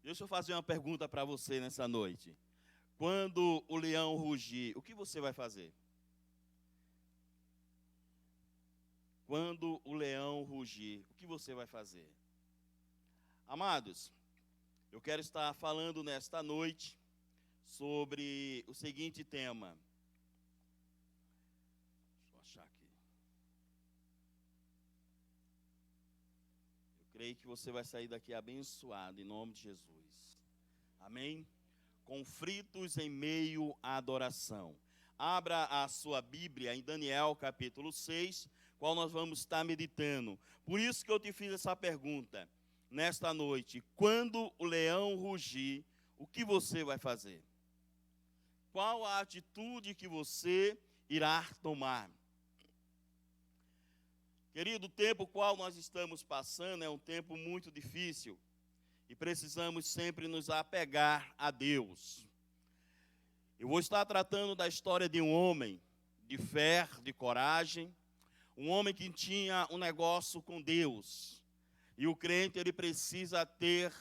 Deixa eu fazer uma pergunta para você nessa noite. Quando o leão rugir, o que você vai fazer? Quando o leão rugir, o que você vai fazer? Amados, eu quero estar falando nesta noite sobre o seguinte tema. Deixa eu achar aqui. Eu creio que você vai sair daqui abençoado, em nome de Jesus. Amém? Conflitos em meio à adoração. Abra a sua Bíblia em Daniel capítulo 6, qual nós vamos estar meditando. Por isso que eu te fiz essa pergunta nesta noite. Quando o leão rugir, o que você vai fazer? Qual a atitude que você irá tomar? Querido, o tempo qual nós estamos passando é um tempo muito difícil. E precisamos sempre nos apegar a Deus. Eu vou estar tratando da história de um homem de fé, de coragem, um homem que tinha um negócio com Deus. E o crente, ele precisa ter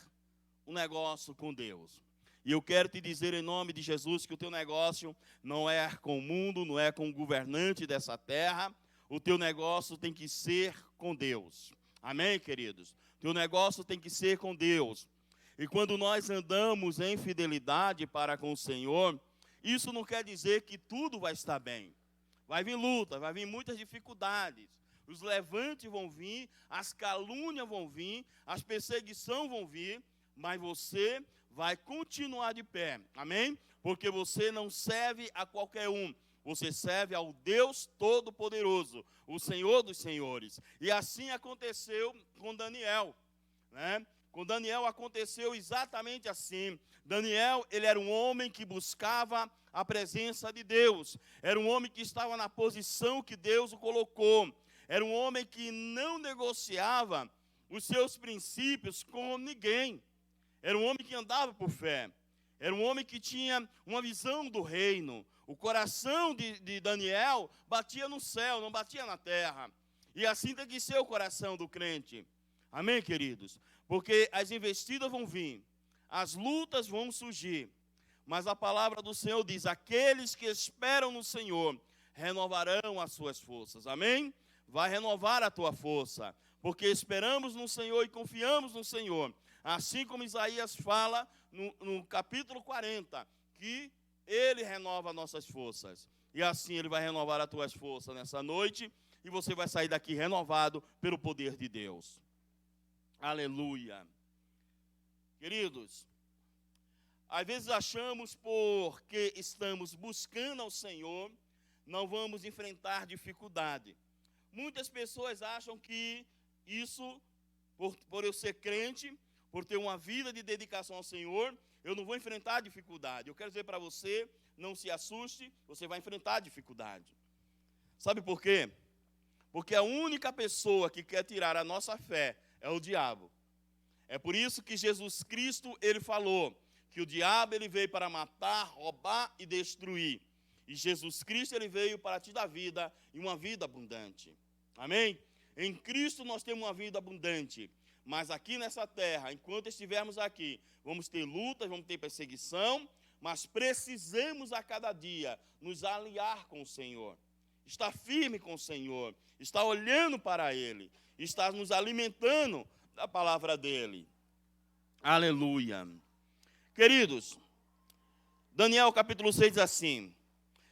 um negócio com Deus. E eu quero te dizer em nome de Jesus que o teu negócio não é com o mundo, não é com o governante dessa terra. O teu negócio tem que ser com Deus. Amém, queridos? Teu negócio tem que ser com Deus. E quando nós andamos em fidelidade para com o Senhor, isso não quer dizer que tudo vai estar bem. Vai vir luta, vai vir muitas dificuldades. Os levantes vão vir, as calúnias vão vir, as perseguições vão vir, mas você vai continuar de pé. Amém? Porque você não serve a qualquer um. Você serve ao Deus Todo-Poderoso, o Senhor dos Senhores. E assim aconteceu com Daniel, né? Com Daniel aconteceu exatamente assim. Daniel, ele era um homem que buscava a presença de Deus. Era um homem que estava na posição que Deus o colocou. Era um homem que não negociava os seus princípios com ninguém. Era um homem que andava por fé. Era um homem que tinha uma visão do reino. O coração de Daniel batia no céu, não batia na terra. E assim tem que ser o coração do crente. Amém, queridos? Porque as investidas vão vir, as lutas vão surgir. Mas a palavra do Senhor diz, aqueles que esperam no Senhor renovarão as suas forças. Amém? Vai renovar a tua força. Porque esperamos no Senhor e confiamos no Senhor. Assim como Isaías fala no capítulo 40, que Ele renova nossas forças. E assim Ele vai renovar as tuas forças nessa noite. E você vai sair daqui renovado pelo poder de Deus. Aleluia. Queridos, às vezes achamos porque estamos buscando ao Senhor, não vamos enfrentar dificuldade. Muitas pessoas acham que isso, por eu ser crente, por ter uma vida de dedicação ao Senhor, eu não vou enfrentar dificuldade. Eu quero dizer para você, não se assuste, você vai enfrentar dificuldade. Sabe por quê? Porque a única pessoa que quer tirar a nossa fé é o diabo. É por isso que Jesus Cristo, ele falou que o diabo ele veio para matar, roubar e destruir. E Jesus Cristo ele veio para te dar vida e uma vida abundante. Amém? Em Cristo nós temos uma vida abundante. Mas aqui nessa terra, enquanto estivermos aqui, vamos ter lutas, vamos ter perseguição, mas precisamos a cada dia nos aliar com o Senhor. Estar firme com o Senhor, estar olhando para Ele, estar nos alimentando da palavra dEle. Aleluia. Queridos, Daniel capítulo 6 diz assim,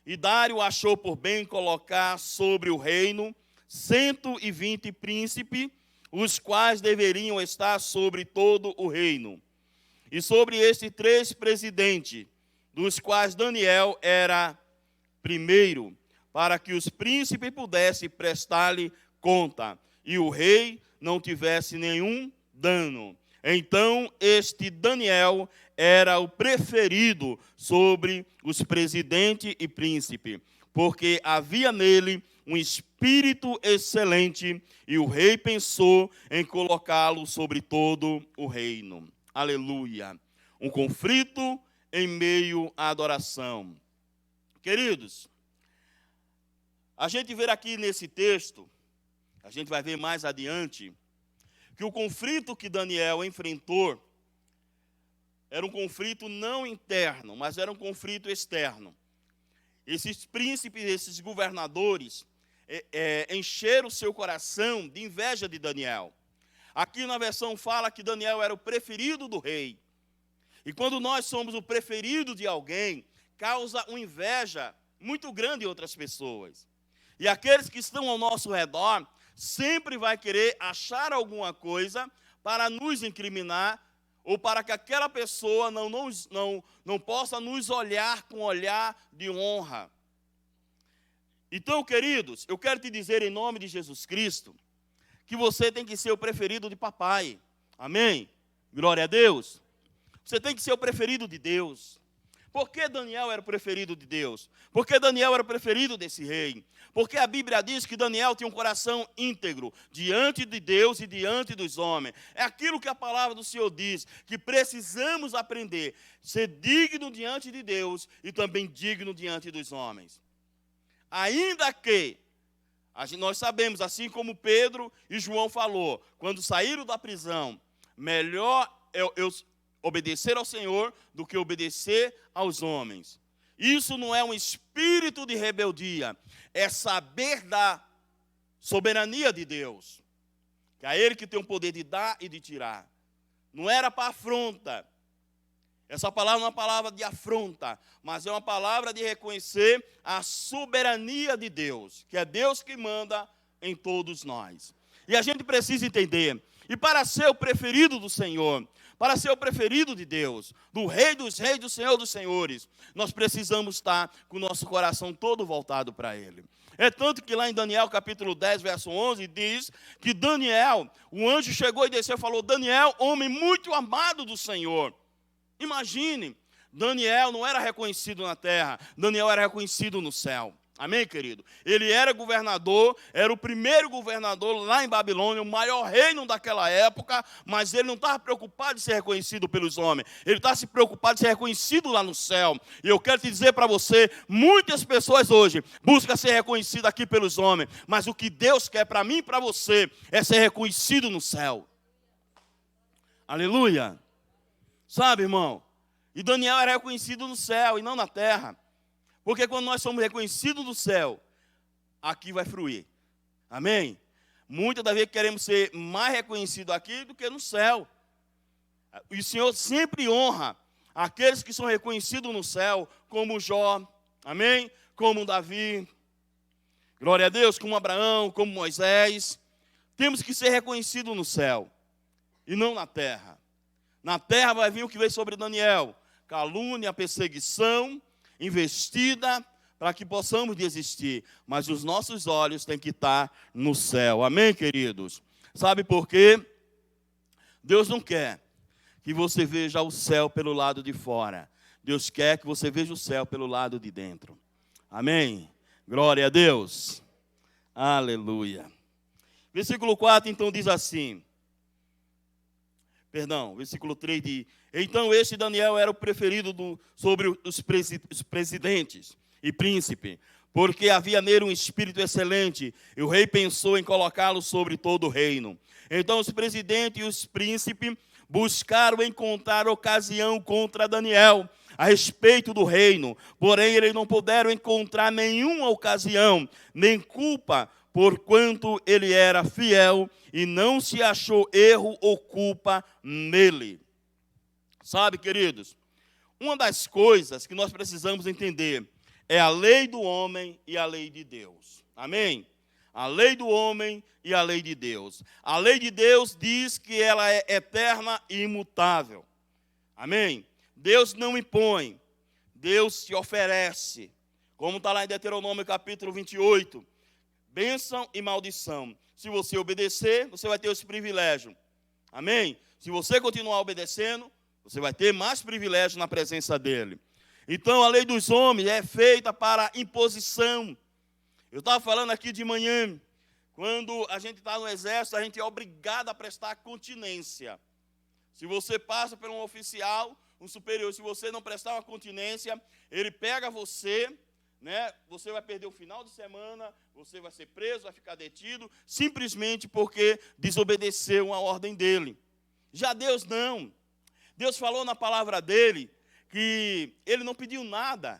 e Dário achou por bem colocar sobre o reino 120 príncipes, os quais deveriam estar sobre todo o reino. E sobre estes 3 presidentes, dos quais Daniel era primeiro, para que os príncipes pudessem prestar-lhe conta, e o rei não tivesse nenhum dano. Então, este Daniel era o preferido sobre os presidentes e príncipes, porque havia nele um espírito excelente, e o rei pensou em colocá-lo sobre todo o reino. Aleluia. Um conflito em meio à adoração. Queridos, a gente vê aqui nesse texto, a gente vai ver mais adiante, que o conflito que Daniel enfrentou era um conflito não interno, mas era um conflito externo. Esses príncipes, esses governadores, encheram o seu coração de inveja de Daniel. Aqui na versão fala que Daniel era o preferido do rei. E quando nós somos o preferido de alguém, causa uma inveja muito grande em outras pessoas. E aqueles que estão ao nosso redor sempre vai querer achar alguma coisa para nos incriminar ou para que aquela pessoa não possa nos olhar com olhar de honra. Então, queridos, eu quero te dizer em nome de Jesus Cristo que você tem que ser o preferido de papai. Amém? Glória a Deus. Você tem que ser o preferido de Deus. Por que Daniel era o preferido de Deus? Porque Daniel era o preferido desse rei. Porque a Bíblia diz que Daniel tinha um coração íntegro diante de Deus e diante dos homens. É aquilo que a palavra do Senhor diz, que precisamos aprender. Ser digno diante de Deus e também digno diante dos homens. Ainda que, nós sabemos, assim como Pedro e João falou, quando saíram da prisão, melhor eu obedecer ao Senhor do que obedecer aos homens. Isso não é um espírito de rebeldia, é saber da soberania de Deus. Que é Ele que tem o poder de dar e de tirar. Não era para afronta. Essa palavra não é uma palavra de afronta, mas é uma palavra de reconhecer a soberania de Deus, que é Deus que manda em todos nós. E a gente precisa entender, e para ser o preferido do Senhor, para ser o preferido de Deus, do Rei dos Reis, do Senhor dos Senhores, nós precisamos estar com o nosso coração todo voltado para Ele. É tanto que lá em Daniel capítulo 10, verso 11, diz que Daniel, o anjo chegou e desceu e falou: Daniel, homem muito amado do Senhor. Imagine, Daniel não era reconhecido na terra, Daniel era reconhecido no céu. Amém, querido? Ele era governador, era o primeiro governador lá em Babilônia, o maior reino daquela época, mas ele não estava preocupado de ser reconhecido pelos homens, ele estava se preocupado de ser reconhecido lá no céu. E eu quero te dizer para você, muitas pessoas hoje buscam ser reconhecidas aqui pelos homens, mas o que Deus quer para mim e para você é ser reconhecido no céu. Aleluia! Sabe, irmão? E Daniel era reconhecido no céu e não na terra. Porque quando nós somos reconhecidos no céu, aqui vai fluir. Amém? Muitas das vezes queremos ser mais reconhecidos aqui do que no céu. E o Senhor sempre honra aqueles que são reconhecidos no céu, como Jó, amém? Como Davi, glória a Deus, como Abraão, como Moisés. Temos que ser reconhecidos no céu e não na terra. Na terra vai vir o que veio sobre Daniel: calúnia, perseguição, investida, para que possamos desistir. Mas os nossos olhos têm que estar no céu. Amém, queridos? Sabe por quê? Deus não quer que você veja o céu pelo lado de fora. Deus quer que você veja o céu pelo lado de dentro. Amém? Glória a Deus. Aleluia. Versículo 4, então, diz assim. Versículo 3 diz: então este Daniel era o preferido sobre os presidentes e príncipes, porque havia nele um espírito excelente, e o rei pensou em colocá-lo sobre todo o reino. Então os presidentes e os príncipes buscaram encontrar ocasião contra Daniel a respeito do reino, porém eles não puderam encontrar nenhuma ocasião, nem culpa, porquanto ele era fiel e não se achou erro ou culpa nele. Sabe, queridos, uma das coisas que nós precisamos entender é a lei do homem e a lei de Deus. Amém? A lei do homem e a lei de Deus. A lei de Deus diz que ela é eterna e imutável. Amém? Deus não impõe, Deus se oferece. Como está lá em Deuteronômio capítulo 28. Bênção e maldição. Se você obedecer, você vai ter esse privilégio. Amém? Se você continuar obedecendo, você vai ter mais privilégio na presença dele. Então, a lei dos homens é feita para imposição. Eu estava falando aqui de manhã, quando a gente está no exército, a gente é obrigado a prestar continência. Se você passa por um oficial, um superior, se você não prestar uma continência, ele pega você, né? Você vai perder o final de semana, você vai ser preso, vai ficar detido, simplesmente porque desobedeceu uma ordem dele. Já Deus não. Deus falou na palavra dele que ele não pediu nada.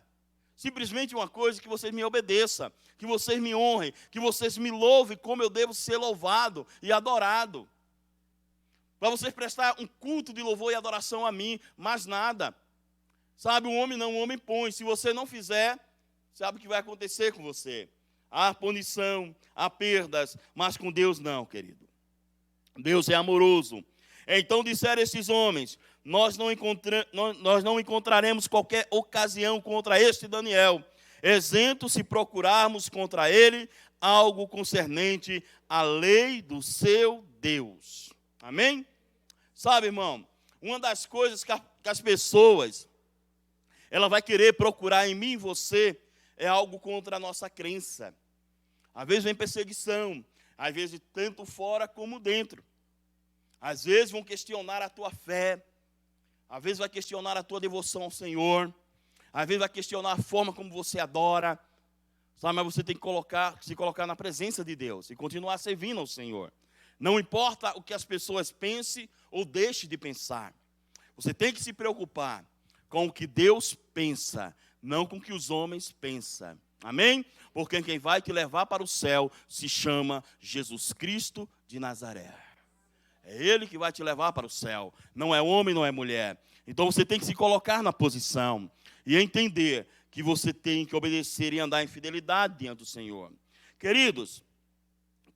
Simplesmente uma coisa: que vocês me obedeçam, que vocês me honrem, que vocês me louvem como eu devo ser louvado e adorado. Para vocês prestar um culto de louvor e adoração a mim, mais nada. Sabe, o homem não, o homem põe. Se você não fizer, sabe o que vai acontecer com você? Há punição, há perdas, mas com Deus não, querido. Deus é amoroso. Então disseram esses homens: nós não encontraremos qualquer ocasião contra este Daniel, exento se procurarmos contra ele algo concernente à lei do seu Deus. Amém? Sabe, irmão, uma das coisas que as pessoas, ela vai querer procurar em mim e você, é algo contra a nossa crença. Às vezes vem perseguição, às vezes tanto fora como dentro. Às vezes vão questionar a tua fé, às vezes vai questionar a tua devoção ao Senhor, às vezes vai questionar a forma como você adora, sabe? Mas você tem que se colocar na presença de Deus e continuar servindo ao Senhor. Não importa o que as pessoas pensem ou deixem de pensar. Você tem que se preocupar com o que Deus pensa, não com o que os homens pensam. Amém? Porque quem vai te levar para o céu se chama Jesus Cristo de Nazaré. É Ele que vai te levar para o céu. Não é homem, não é mulher. Então você tem que se colocar na posição e entender que você tem que obedecer e andar em fidelidade diante do Senhor. Queridos,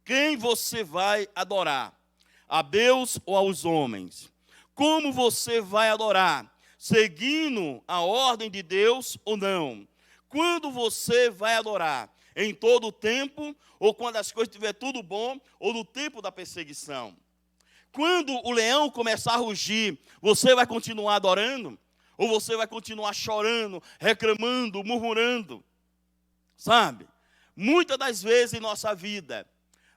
quem você vai adorar? A Deus ou aos homens? Como você vai adorar? Seguindo a ordem de Deus ou não? Quando você vai adorar? Em todo o tempo? Ou quando as coisas estiver tudo bom? Ou no tempo da perseguição? Quando o leão começar a rugir, você vai continuar adorando? Ou você vai continuar chorando, reclamando, murmurando? Sabe? Muitas das vezes em nossa vida,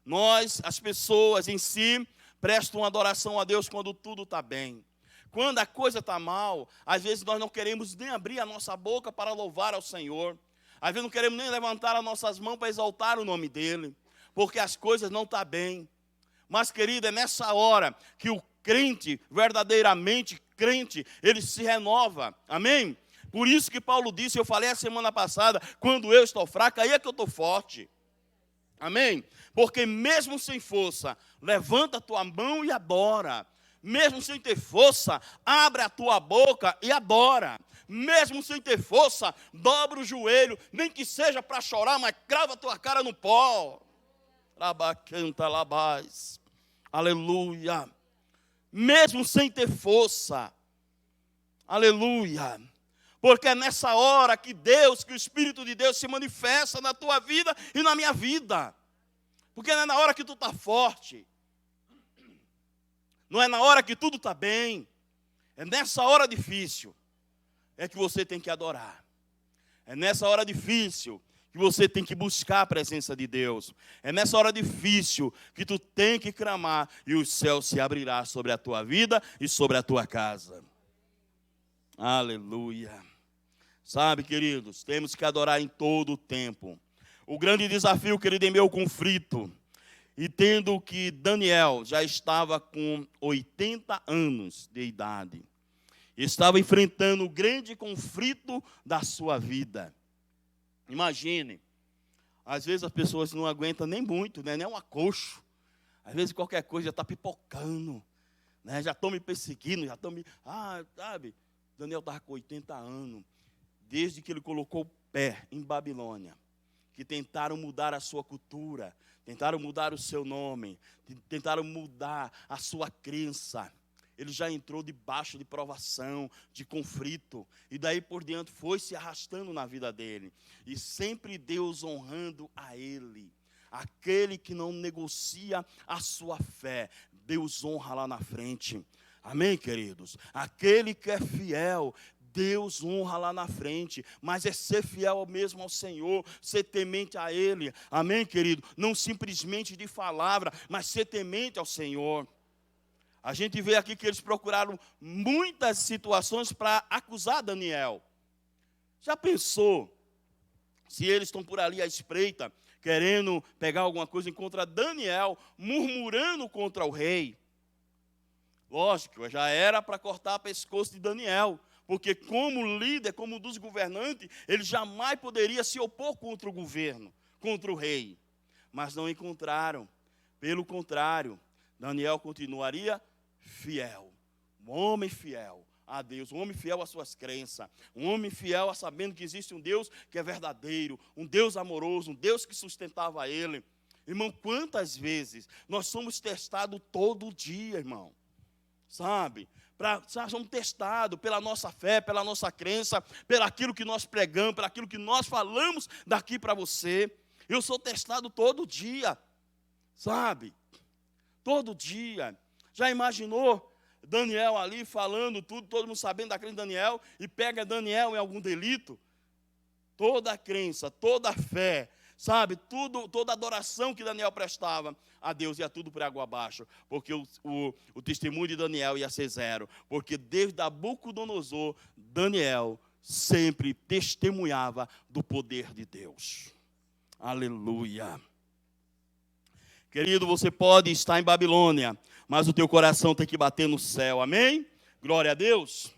nós, as pessoas em si, prestam adoração a Deus quando tudo está bem. Quando a coisa está mal, às vezes nós não queremos nem abrir a nossa boca para louvar ao Senhor. Às vezes não queremos nem levantar as nossas mãos para exaltar o nome dEle, porque as coisas não estão bem. Mas, querido, é nessa hora que o crente, verdadeiramente crente, ele se renova. Amém? Por isso que Paulo disse, eu falei a semana passada, quando eu estou fraco, aí é que eu estou forte. Amém? Porque mesmo sem força, levanta a tua mão e adora. Mesmo sem ter força, abre a tua boca e adora. Mesmo sem ter força, dobra o joelho, nem que seja para chorar, mas crava a tua cara no pó. Labacanta labás. Aleluia. Mesmo sem ter força. Aleluia. Porque é nessa hora que Deus, que o Espírito de Deus se manifesta na tua vida e na minha vida. Porque não é na hora que tu está forte. Não é na hora que tudo está bem. É nessa hora difícil é que você tem que adorar. É nessa hora difícil que você tem que buscar a presença de Deus. É nessa hora difícil que tu tem que clamar e o céu se abrirá sobre a tua vida e sobre a tua casa. Aleluia. Sabe, queridos, temos que adorar em todo o tempo. O grande desafio, querido, é meu conflito. E tendo que Daniel já estava com 80 anos de idade, estava enfrentando o grande conflito da sua vida. Imagine, às vezes as pessoas não aguentam nem muito, né? Nem um acocho. Às vezes qualquer coisa já está pipocando, né? Já estão me perseguindo, já estão me... sabe? Daniel estava com 80 anos, desde que ele colocou o pé em Babilônia, que tentaram mudar a sua cultura, tentaram mudar o seu nome, tentaram mudar a sua crença. Ele já entrou debaixo de provação, de conflito, e daí por diante foi se arrastando na vida dele. E sempre Deus honrando a ele. Aquele que não negocia a sua fé, Deus honra lá na frente. Amém, queridos? Aquele que é fiel, Deus honra lá na frente, mas é ser fiel mesmo ao Senhor, ser temente a Ele. Amém, querido? Não simplesmente de palavra, mas ser temente ao Senhor. A gente vê aqui que eles procuraram muitas situações para acusar Daniel. Já pensou se eles estão por ali à espreita, querendo pegar alguma coisa contra Daniel, murmurando contra o rei? Lógico, já era para cortar o pescoço de Daniel, porque como líder, como um dos governantes, ele jamais poderia se opor contra o governo, contra o rei. Mas não encontraram. Pelo contrário, Daniel continuaria fiel, um homem fiel a Deus, um homem fiel às suas crenças, um homem fiel a sabendo que existe um Deus que é verdadeiro, um Deus amoroso, um Deus que sustentava ele. Irmão, quantas vezes nós somos testados todo dia, irmão, sabe? Somos testados pela nossa fé, pela nossa crença, pelo aquilo que nós pregamos, pelo aquilo que nós falamos daqui para você. Eu sou testado todo dia, sabe? Todo dia. Já imaginou Daniel ali falando tudo, todo mundo sabendo da crença de Daniel, e pega Daniel em algum delito? Toda a crença, toda a fé, sabe? Toda a adoração que Daniel prestava a Deus ia tudo por água abaixo, porque o testemunho de Daniel ia ser zero, porque desde Nabucodonosor, Daniel sempre testemunhava do poder de Deus. Aleluia. Querido, você pode estar em Babilônia, mas o teu coração tem que bater no céu, amém? Glória a Deus.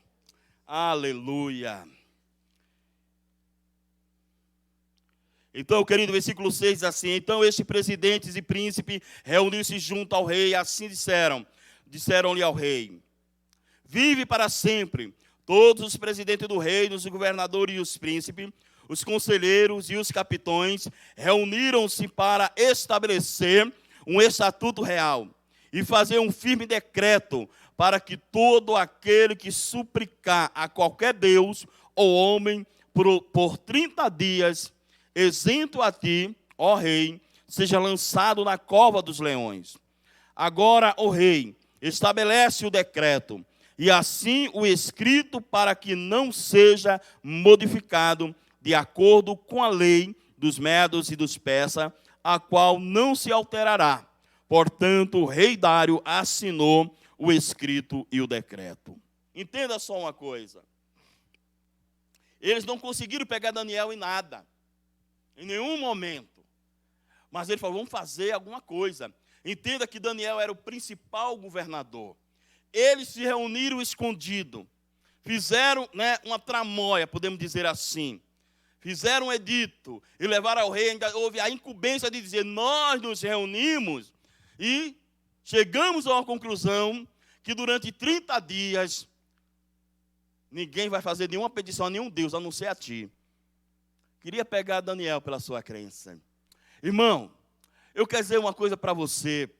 Aleluia. Então, querido, versículo 6 diz assim: então estes presidentes e príncipes reuniram-se junto ao rei, e assim disseram-lhe ao rei: vive para sempre. Todos os presidentes do reino, os governadores e os príncipes, os conselheiros e os capitões reuniram-se para estabelecer um estatuto real e fazer um firme decreto para que todo aquele que suplicar a qualquer Deus ou homem por 30 dias, isento a ti, ó rei, seja lançado na cova dos leões. Agora, ó rei, estabelece o decreto, e assim o escrito, para que não seja modificado de acordo com a lei dos medos e dos persas, a qual não se alterará. Portanto, o rei Dário assinou o escrito e o decreto. Entenda só uma coisa. Eles não conseguiram pegar Daniel em nada, em nenhum momento. Mas ele falou: vamos fazer alguma coisa. Entenda que Daniel era o principal governador. Eles se reuniram escondido. Fizeram, uma tramóia, podemos dizer assim. Fizeram um edito e levaram ao rei. Ainda houve a incumbência de dizer: nós nos reunimos e chegamos a uma conclusão que durante 30 dias ninguém vai fazer nenhuma petição a nenhum Deus, a não ser a ti. Queria pegar Daniel pela sua crença. Irmão, eu quero dizer uma coisa para você.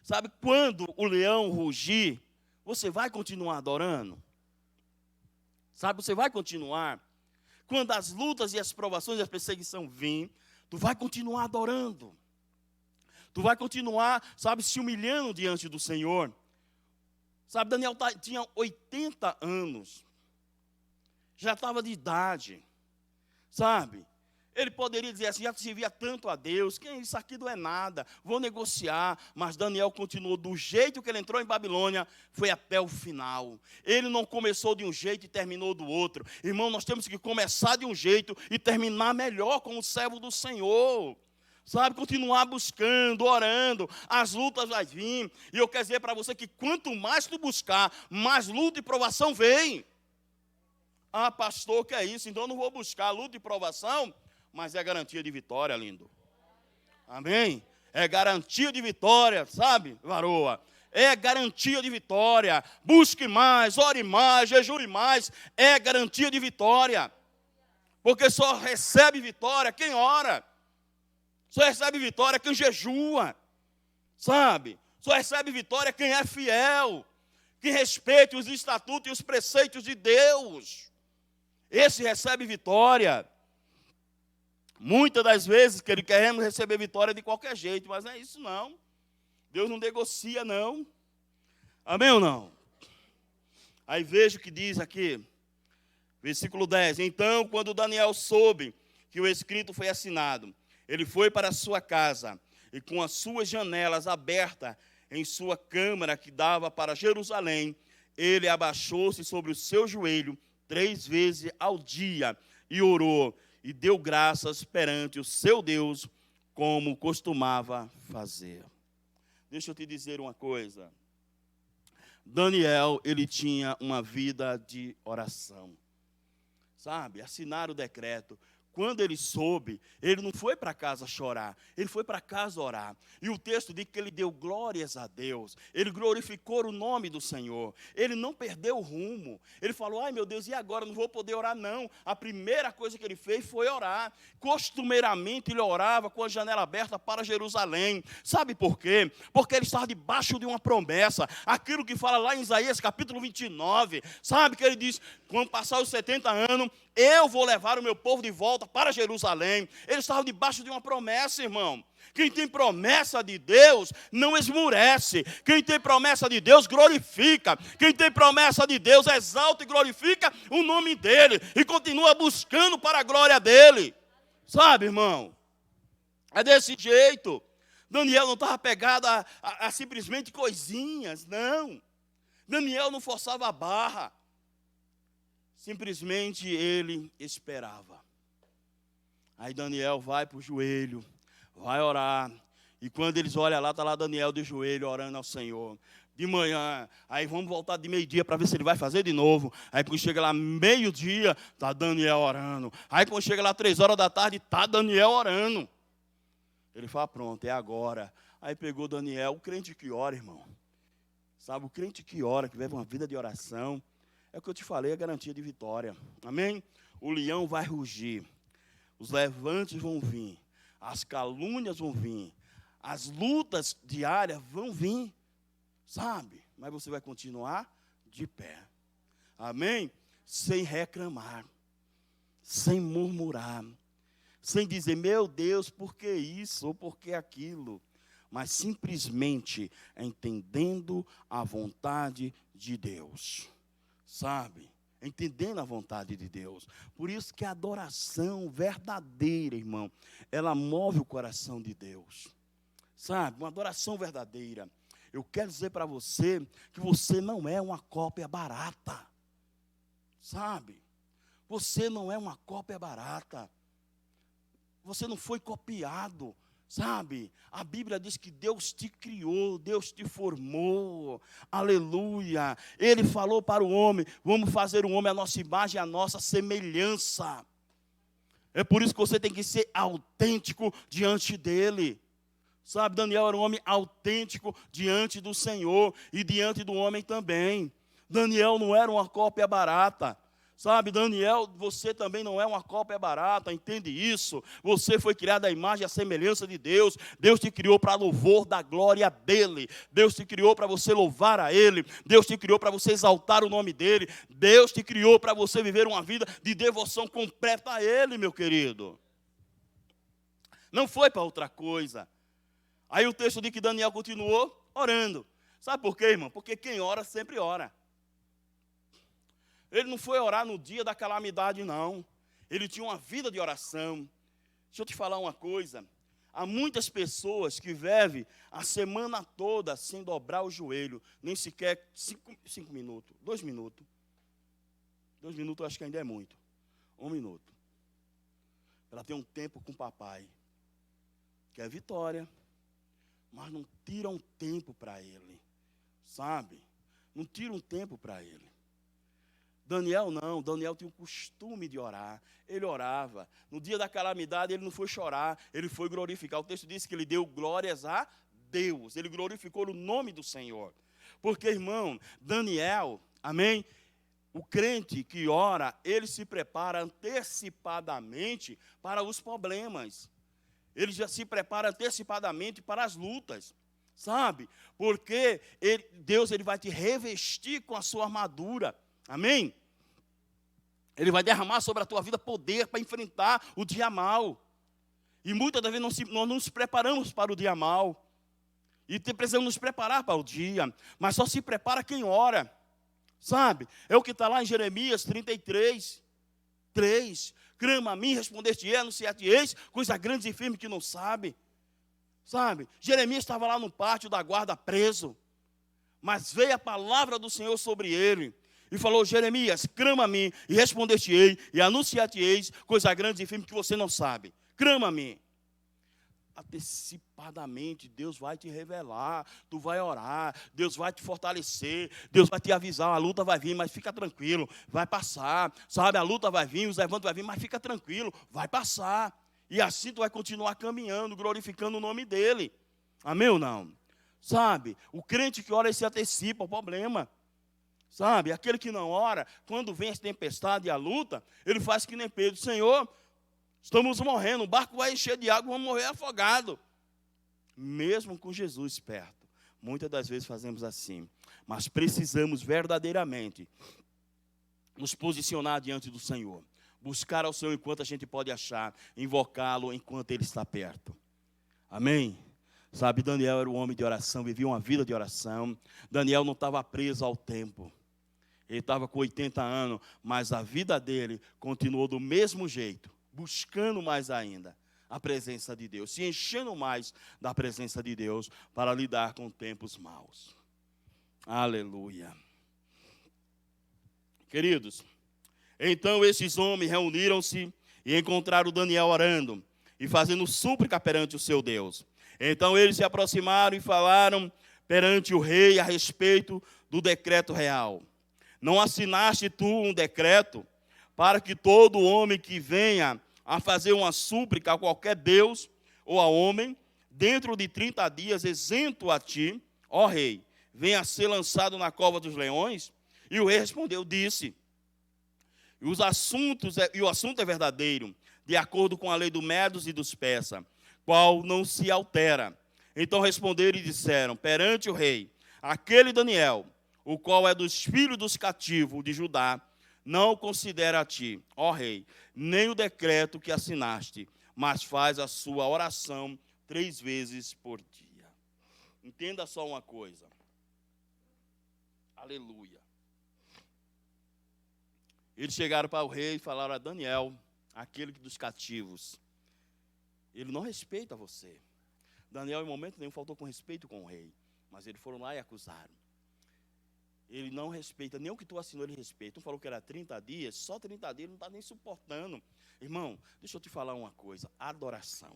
Sabe, quando o leão rugir, você vai continuar adorando? Sabe, você vai continuar. Quando as lutas e as provações e a perseguição virem, tu vai continuar adorando. Tu vai continuar, sabe, se humilhando diante do Senhor. Sabe, Daniel tinha 80 anos. Já estava de idade. Sabe? Ele poderia dizer assim: já servia tanto a Deus, que isso aqui não é nada, vou negociar. Mas Daniel continuou do jeito que ele entrou em Babilônia, foi até o final. Ele não começou de um jeito e terminou do outro. Irmão, nós temos que começar de um jeito e terminar melhor como servo do Senhor. Sabe, continuar buscando, orando, as lutas vão vir. E eu quero dizer para você que quanto mais tu buscar, mais luta e provação vem. Ah, pastor, que é isso? Então eu não vou buscar luta e provação, mas é garantia de vitória, lindo. Amém? É garantia de vitória, sabe, varoa? É garantia de vitória. Busque mais, ore mais, jejue mais. É garantia de vitória. Porque só recebe vitória quem ora. Só recebe vitória quem jejua. Sabe? Só recebe vitória quem é fiel. Que respeite os estatutos e os preceitos de Deus. Esse recebe vitória. Muitas das vezes que queremos receber vitória de qualquer jeito, mas não é isso não. Deus não negocia não. Amém ou não? Aí veja o que diz aqui, versículo 10. Então, quando Daniel soube que o escrito foi assinado, ele foi para a sua casa e com as suas janelas abertas em sua câmara que dava para Jerusalém, ele abaixou-se sobre o seu joelho 3 vezes ao dia e orou e deu graças perante o seu Deus, como costumava fazer. Deixa eu te dizer uma coisa. Daniel, ele tinha uma vida de oração. Sabe, assinaram o decreto. Quando ele soube, ele não foi para casa chorar, ele foi para casa orar. E o texto diz que ele deu glórias a Deus, ele glorificou o nome do Senhor, ele não perdeu o rumo. Ele falou, ai meu Deus, e agora? Não vou poder orar não. A primeira coisa que ele fez foi orar. Costumeiramente ele orava com a janela aberta para Jerusalém. Sabe por quê? Porque ele estava debaixo de uma promessa. Aquilo que fala lá em Isaías capítulo 29. Sabe que ele diz, quando passar os 70 anos, eu vou levar o meu povo de volta para Jerusalém. Ele estava debaixo de uma promessa, irmão. Quem tem promessa de Deus não esmurece. Quem tem promessa de Deus glorifica. Quem tem promessa de Deus exalta e glorifica o nome dele. E continua buscando para a glória dele. Sabe, irmão? É desse jeito. Daniel não estava pegado a simplesmente coisinhas, não. Daniel não forçava a barra. Simplesmente ele esperava. Aí Daniel vai para o joelho, vai orar. E quando eles olham lá, está lá Daniel de joelho orando ao Senhor. De manhã, aí vamos voltar de meio-dia para ver se ele vai fazer de novo. Aí quando chega lá meio-dia, está Daniel orando. Aí quando chega lá 3 horas da tarde, está Daniel orando. Ele fala, pronto, é agora. Aí pegou Daniel, o crente que ora, irmão. Sabe, o crente que ora, que vive uma vida de oração. É o que eu te falei, a garantia de vitória. Amém? O leão vai rugir. Os levantes vão vir. As calúnias vão vir. As lutas diárias vão vir. Sabe? Mas você vai continuar de pé. Amém? Sem reclamar. Sem murmurar. Sem dizer, meu Deus, por que isso ou por que aquilo? Mas simplesmente entendendo a vontade de Deus. Sabe? Entendendo a vontade de Deus. Por isso que a adoração verdadeira, irmão, ela move o coração de Deus. Sabe? Uma adoração verdadeira. Eu quero dizer para você que você não é uma cópia barata. Sabe? Você não é uma cópia barata. Você não foi copiado. Sabe, a Bíblia diz que Deus te criou, Deus te formou, aleluia. Ele falou para o homem, vamos fazer o homem a nossa imagem, a nossa semelhança. É por isso que você tem que ser autêntico diante dele. Sabe, Daniel era um homem autêntico diante do Senhor e diante do homem também. Daniel não era uma cópia barata. Sabe, Daniel, você também não é uma cópia barata, entende isso? Você foi criado à imagem e à semelhança de Deus. Deus te criou para louvor da glória dEle. Deus te criou para você louvar a Ele. Deus te criou para você exaltar o nome dEle. Deus te criou para você viver uma vida de devoção completa a Ele, meu querido. Não foi para outra coisa. Aí o texto diz que Daniel continuou orando. Sabe por quê, irmão? Porque quem ora sempre ora. Ele não foi orar no dia da calamidade, não. Ele tinha uma vida de oração. Deixa eu te falar uma coisa. Há muitas pessoas que vivem a semana toda sem dobrar o joelho. Nem sequer 5 minutos, 2 minutos. 2 minutos eu acho que ainda é muito. 1 minuto. Ela tem um tempo com o papai. Quer vitória. Mas não tira um tempo para ele. Sabe? Não tira um tempo para ele. Daniel não, Daniel tinha o costume de orar, ele orava. No dia da calamidade ele não foi chorar, ele foi glorificar. O texto diz que ele deu glórias a Deus, ele glorificou o nome do Senhor. Porque, irmão, Daniel, amém? O crente que ora, ele se prepara antecipadamente para os problemas. Ele já se prepara antecipadamente para as lutas. Sabe? Porque Deus ele vai te revestir com a sua armadura. Amém? Ele vai derramar sobre a tua vida poder para enfrentar o dia mau. E muitas das vezes nós não nos preparamos para o dia mau. E precisamos nos preparar para o dia. Mas só se prepara quem ora. Sabe? É o que está lá em Jeremias 33, 3. Clama a mim, respondeste-ei, anunciar-te-eis, coisa grandes e firme que não sabe. Sabe? Jeremias estava lá no pátio da guarda preso. Mas veio a palavra do Senhor sobre ele. E falou, Jeremias, clama a mim, e respondeste-ei, e anunciar-te-eis, coisa grande e firme que você não sabe. Clama a mim. antecipadamente, Deus vai te revelar, tu vai orar, Deus vai te fortalecer, Deus vai te avisar, a luta vai vir, mas fica tranquilo, vai passar, sabe, a luta vai vir, os levantos vai vir, mas fica tranquilo, vai passar, e assim tu vai continuar caminhando, glorificando o nome dele, amém ou não? Sabe, o crente que ora, ele se antecipa ao problema, sabe, aquele que não ora, quando vem a tempestade e a luta, ele faz que nem Pedro, Senhor, estamos morrendo, o barco vai encher de água, vamos morrer afogado. Mesmo com Jesus perto. Muitas das vezes fazemos assim. Mas precisamos verdadeiramente nos posicionar diante do Senhor. Buscar ao Senhor enquanto a gente pode achar. Invocá-lo enquanto Ele está perto. Amém? Sabe, Daniel era um homem de oração, vivia uma vida de oração. Daniel não estava preso ao tempo. Ele estava com 80 anos, mas a vida dele continuou do mesmo jeito. Buscando mais ainda a presença de Deus, se enchendo mais da presença de Deus para lidar com tempos maus. Aleluia. Queridos, então esses homens reuniram-se e encontraram Daniel orando e fazendo súplica perante o seu Deus. Então eles se aproximaram e falaram perante o rei a respeito do decreto real. Não assinaste tu um decreto para que todo homem que venha a fazer uma súplica a qualquer Deus ou a homem, dentro de 30 dias, isento a ti, ó rei, venha a ser lançado na cova dos leões? E o rei respondeu, disse, e o assunto é verdadeiro, de acordo com a lei dos medos e dos persas, qual não se altera. Então responderam e disseram, perante o rei, aquele Daniel, o qual é dos filhos dos cativos de Judá, não considera a ti, ó rei, nem o decreto que assinaste, mas faz a sua oração 3 vezes por dia. Entenda só uma coisa. Aleluia. Eles chegaram para o rei e falaram a Daniel, aquele dos cativos, ele não respeita você. Daniel, em momento nenhum, faltou com respeito com o rei, mas eles foram lá e acusaram. Ele não respeita, nem o que tu assinou ele respeita. Tu falou que era 30 dias, só 30 dias, ele não está nem suportando. Irmão, deixa eu te falar uma coisa, adoração.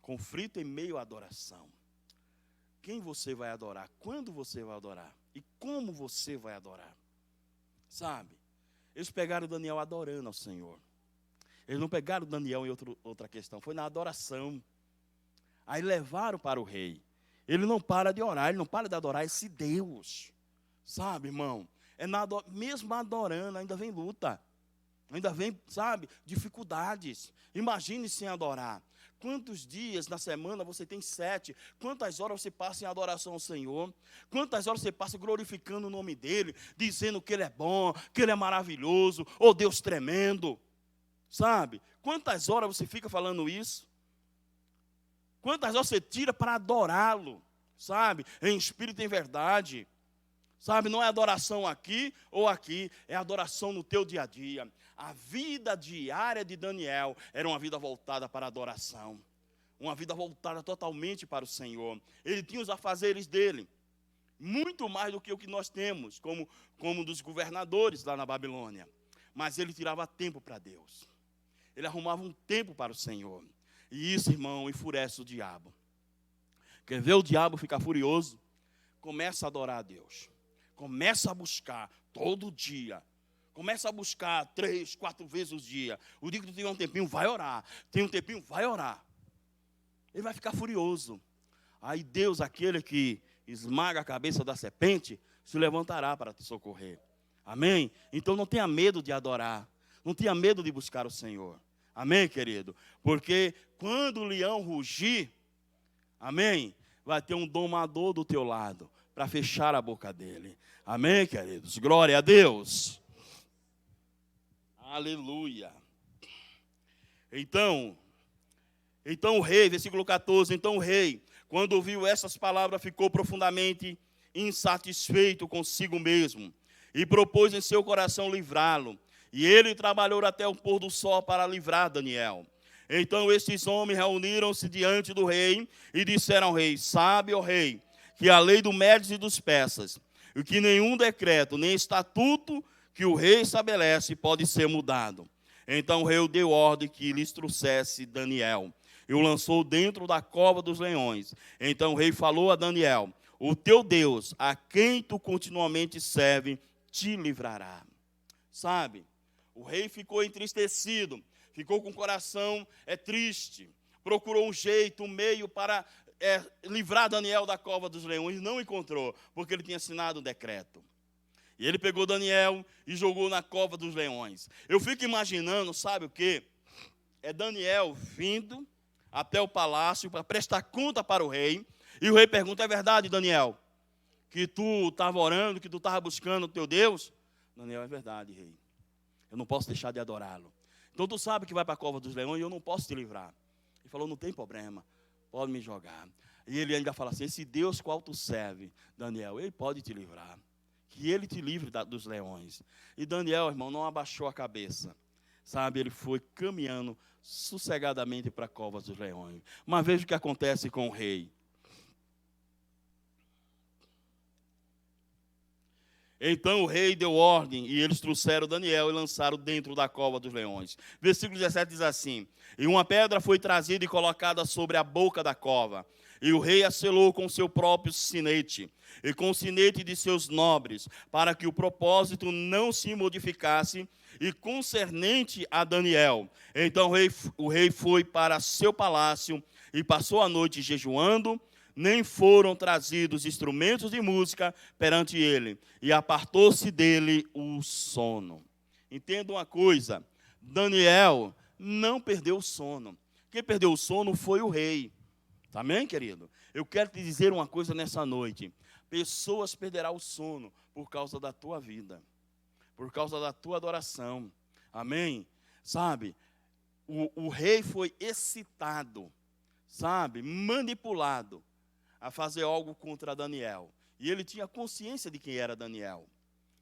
Conflito em meio à adoração. Quem você vai adorar, quando você vai adorar e como você vai adorar. Sabe, eles pegaram Daniel adorando ao Senhor. Eles não pegaram Daniel em outra questão, foi na adoração. Aí levaram para o rei. Ele não para de orar, ele não para de adorar esse Deus. Sabe, irmão, mesmo adorando, ainda vem luta, ainda vem, sabe, dificuldades. Imagine sem adorar. Quantos dias na semana você tem 7? Quantas horas você passa em adoração ao Senhor? Quantas horas você passa glorificando o nome dEle, dizendo que Ele é bom, que Ele é maravilhoso, oh Deus tremendo, sabe? Quantas horas você fica falando isso? Quantas horas você tira para adorá-lo, sabe, em espírito e em verdade? Sabe, não é adoração aqui ou aqui, é adoração no teu dia a dia. A vida diária de Daniel era uma vida voltada para a adoração. Uma vida voltada totalmente para o Senhor. Ele tinha os afazeres dele. Muito mais do que o que nós temos, como dos governadores lá na Babilônia. Mas ele tirava tempo para Deus. Ele arrumava um tempo para o Senhor. E isso, irmão, enfurece o diabo. Quer ver o diabo ficar furioso? Começa a adorar a Deus. Começa a buscar todo dia. Começa a buscar 3, 4 vezes o dia. O dia que tu tiver um tempinho, vai orar. Tem um tempinho, vai orar. Ele vai ficar furioso. Aí Deus, aquele que esmaga a cabeça da serpente, se levantará para te socorrer. Amém? Então não tenha medo de adorar. Não tenha medo de buscar o Senhor. Amém, querido? Porque quando o leão rugir, amém, vai ter um domador do teu lado para fechar a boca dele. Amém, queridos? Glória a Deus. Aleluia. Então o rei, versículo 14, então o rei, quando ouviu essas palavras, ficou profundamente insatisfeito consigo mesmo e propôs em seu coração livrá-lo. E ele trabalhou até o pôr do sol para livrar Daniel. Então estes homens reuniram-se diante do rei e disseram ao rei, sabe, ó rei, que a lei do Medes e dos persas, e que nenhum decreto, nem estatuto que o rei estabelece pode ser mudado. Então o rei deu ordem que lhes trouxesse Daniel. e o lançou dentro da cova dos leões. Então o rei falou a Daniel: o teu Deus, a quem tu continuamente serve, te livrará. Sabe, o rei ficou entristecido, ficou com o coração triste, procurou um jeito, um meio para livrar Daniel da cova dos leões, não encontrou, porque ele tinha assinado o decreto. E ele pegou Daniel e jogou na cova dos leões. Eu fico imaginando, sabe o quê? É Daniel vindo até o palácio para prestar conta para o rei. E o rei pergunta: é verdade, Daniel, que tu estava orando, que tu estava buscando o teu Deus? Daniel: é verdade, rei. Eu não posso deixar de adorá-lo. Então tu sabe que vai para a cova dos leões e eu não posso te livrar. Ele falou: não tem problema, pode me jogar. E ele ainda fala assim: esse Deus qual tu serve, Daniel, ele pode te livrar. Que ele te livre dos leões. E Daniel, irmão, não abaixou a cabeça. Sabe, ele foi caminhando sossegadamente para a cova dos leões. Mas veja o que acontece com o rei. Então o rei deu ordem e eles trouxeram Daniel e lançaram dentro da cova dos leões. Versículo 17 diz assim: e uma pedra foi trazida e colocada sobre a boca da cova. E o rei a selou com seu próprio sinete e com o sinete de seus nobres, para que o propósito não se modificasse, e concernente a Daniel. Então o rei foi para seu palácio e passou a noite jejuando. Nem foram trazidos instrumentos de música perante ele, e apartou-se dele o sono. Entenda uma coisa: Daniel não perdeu o sono. Quem perdeu o sono foi o rei. Amém, querido? Eu quero te dizer uma coisa nessa noite: pessoas perderão o sono por causa da tua vida, por causa da tua adoração. Amém? Sabe, o rei foi excitado, sabe, manipulado a fazer algo contra Daniel. E ele tinha consciência de quem era Daniel.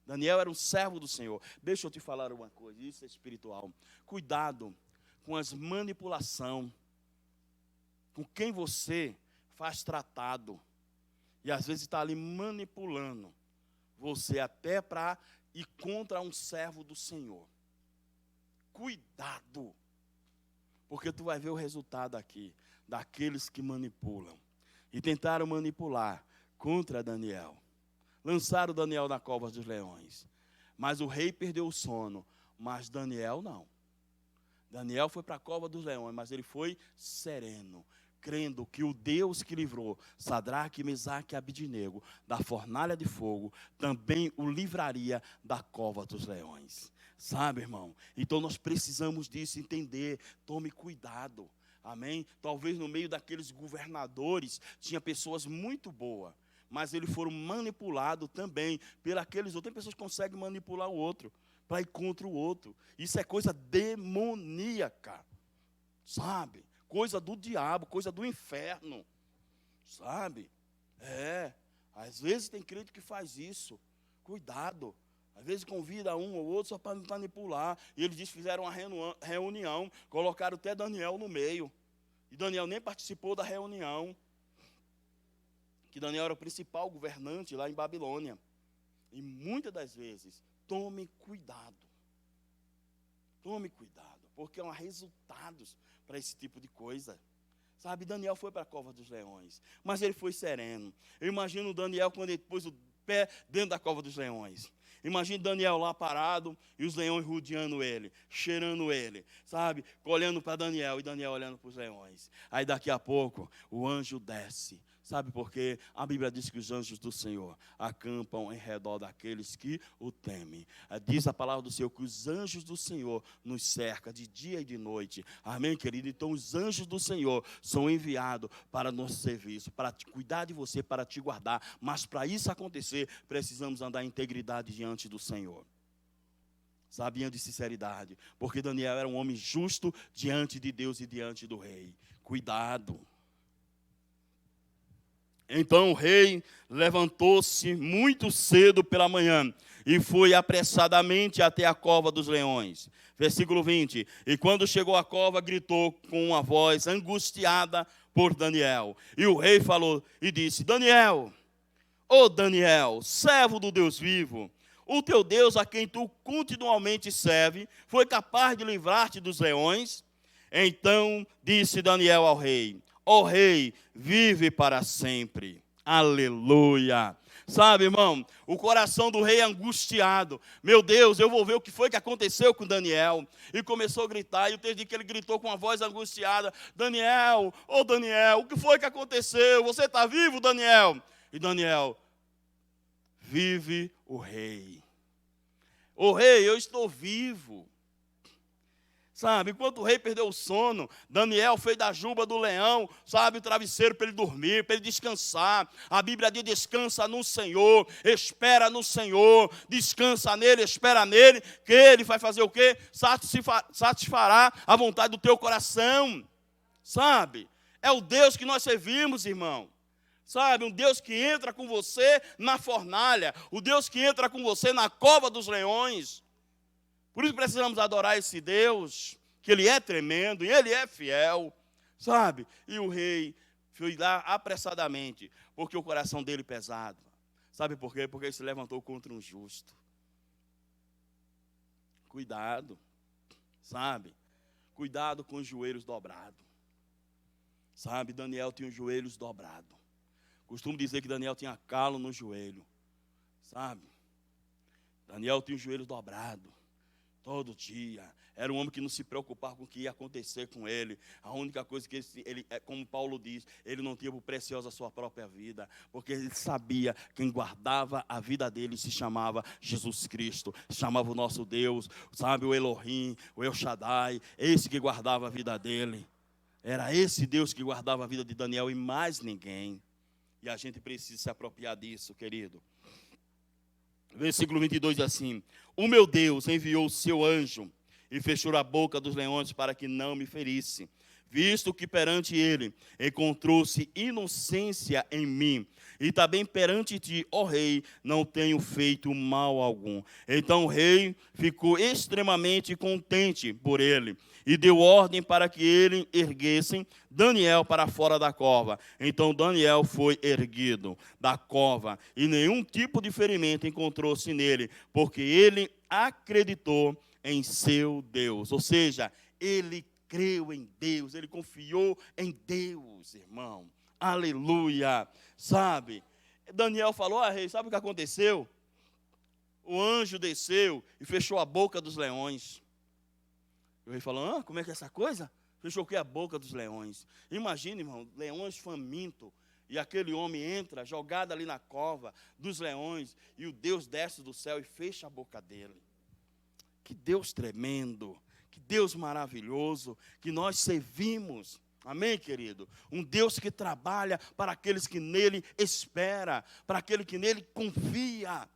Daniel era um servo do Senhor. Deixa eu te falar uma coisa, isso é espiritual. Cuidado com as manipulações, com quem você faz tratado. E às vezes está ali manipulando você até para ir contra um servo do Senhor. Cuidado, porque tu vai ver o resultado aqui, daqueles que manipulam. E tentaram manipular contra Daniel. Lançaram Daniel na cova dos leões. Mas o rei perdeu o sono, mas Daniel não. Daniel foi para a cova dos leões, mas ele foi sereno, crendo que o Deus que livrou Sadraque, Mesaque e Abidnego da fornalha de fogo, também o livraria da cova dos leões. Sabe, irmão? Então nós precisamos disso, entender. Tome cuidado. Amém? Talvez no meio daqueles governadores tinha pessoas muito boas, mas eles foram manipulados também pelos outros. Tem pessoas que conseguem manipular o outro para ir contra o outro. Isso é coisa demoníaca, sabe? Coisa do diabo, coisa do inferno, sabe? Às vezes tem crente que faz isso. Cuidado. Às vezes convida um ou outro só para manipular. E eles fizeram uma reunião, colocaram até Daniel no meio. E Daniel nem participou da reunião. Que Daniel era o principal governante lá em Babilônia. E muitas das vezes, tome cuidado. Tome cuidado, porque há resultados para esse tipo de coisa. Sabe, Daniel foi para a cova dos leões, mas ele foi sereno. Eu imagino Daniel quando ele pôs o pé dentro da cova dos leões. Imagine Daniel lá parado e os leões rodeando ele, cheirando ele, sabe? Olhando para Daniel e Daniel olhando para os leões. Aí daqui a pouco o anjo desce. Sabe por quê? A Bíblia diz que os anjos do Senhor acampam em redor daqueles que o temem. Diz a palavra do Senhor que os anjos do Senhor nos cercam de dia e de noite. Amém, querido? Então os anjos do Senhor são enviados para nosso serviço, para cuidar de você, para te guardar. Mas para isso acontecer, precisamos andar em integridade diante do Senhor. Sabiam de sinceridade, porque Daniel era um homem justo diante de Deus e diante do rei. Cuidado. Então o rei levantou-se muito cedo pela manhã e foi apressadamente até a cova dos leões. Versículo 20. E quando chegou à cova, gritou com uma voz angustiada por Daniel. E o rei falou e disse: Daniel, ó Daniel, servo do Deus vivo, o teu Deus a quem tu continuamente serve, foi capaz de livrar-te dos leões? Então disse Daniel ao rei: ó rei, vive para sempre. Aleluia. Sabe, irmão, o coração do rei angustiado. Meu Deus, eu vou ver o que foi que aconteceu com Daniel. E começou a gritar, e o texto diz que ele gritou com uma voz angustiada: Daniel, ô Daniel, o que foi que aconteceu? Você está vivo, Daniel? E Daniel: vive o rei. Ô rei, eu estou vivo. Sabe, enquanto o rei perdeu o sono, Daniel fez da juba do leão, sabe, o travesseiro para ele dormir, para ele descansar. A Bíblia diz: descansa no Senhor, espera no Senhor, descansa nele, espera nele, que ele vai fazer o quê? Satisfará a vontade do teu coração. Sabe, é o Deus que nós servimos, irmão. Sabe, um Deus que entra com você na fornalha, o Deus que entra com você na cova dos leões. Por isso precisamos adorar esse Deus, que Ele é tremendo e Ele é fiel, sabe? E o rei foi lá apressadamente, porque o coração dele pesado. Sabe por quê? Porque ele se levantou contra um justo. Cuidado, sabe? Cuidado com os joelhos dobrados. Sabe, Daniel tinha os joelhos dobrados. Costumo dizer que Daniel tinha calo no joelho, sabe? Daniel tinha os joelhos dobrados. Todo dia, era um homem que não se preocupava com o que ia acontecer com ele. A única coisa que ele, como Paulo diz, ele não tinha por preciosa a sua própria vida, porque ele sabia quem guardava a vida dele se chamava Jesus Cristo, se chamava o nosso Deus, sabe, o Elohim, o El Shaddai, esse que guardava a vida dele. Era esse Deus que guardava a vida de Daniel e mais ninguém. E a gente precisa se apropriar disso, querido. Versículo 22 diz assim: o meu Deus enviou o seu anjo e fechou a boca dos leões para que não me ferisse, visto que perante ele encontrou-se inocência em mim, e também perante ti, ó rei, não tenho feito mal algum. Então o rei ficou extremamente contente por ele, e deu ordem para que ele erguessem Daniel para fora da cova. Então Daniel foi erguido da cova, e nenhum tipo de ferimento encontrou-se nele, porque ele acreditou em seu Deus. Ou seja, ele creu em Deus, ele confiou em Deus, irmão. Aleluia. Sabe, Daniel falou: rei, sabe o que aconteceu? O anjo desceu e fechou a boca dos leões. O rei falou: como é que é essa coisa? Fechou o que? A boca dos leões. Imagine, irmão, leões famintos. E aquele homem entra, jogado ali na cova dos leões, e o Deus desce do céu e fecha a boca dele. Que Deus tremendo, que Deus maravilhoso, que nós servimos. Amém, querido? Um Deus que trabalha para aqueles que nele espera, para aquele que nele confia.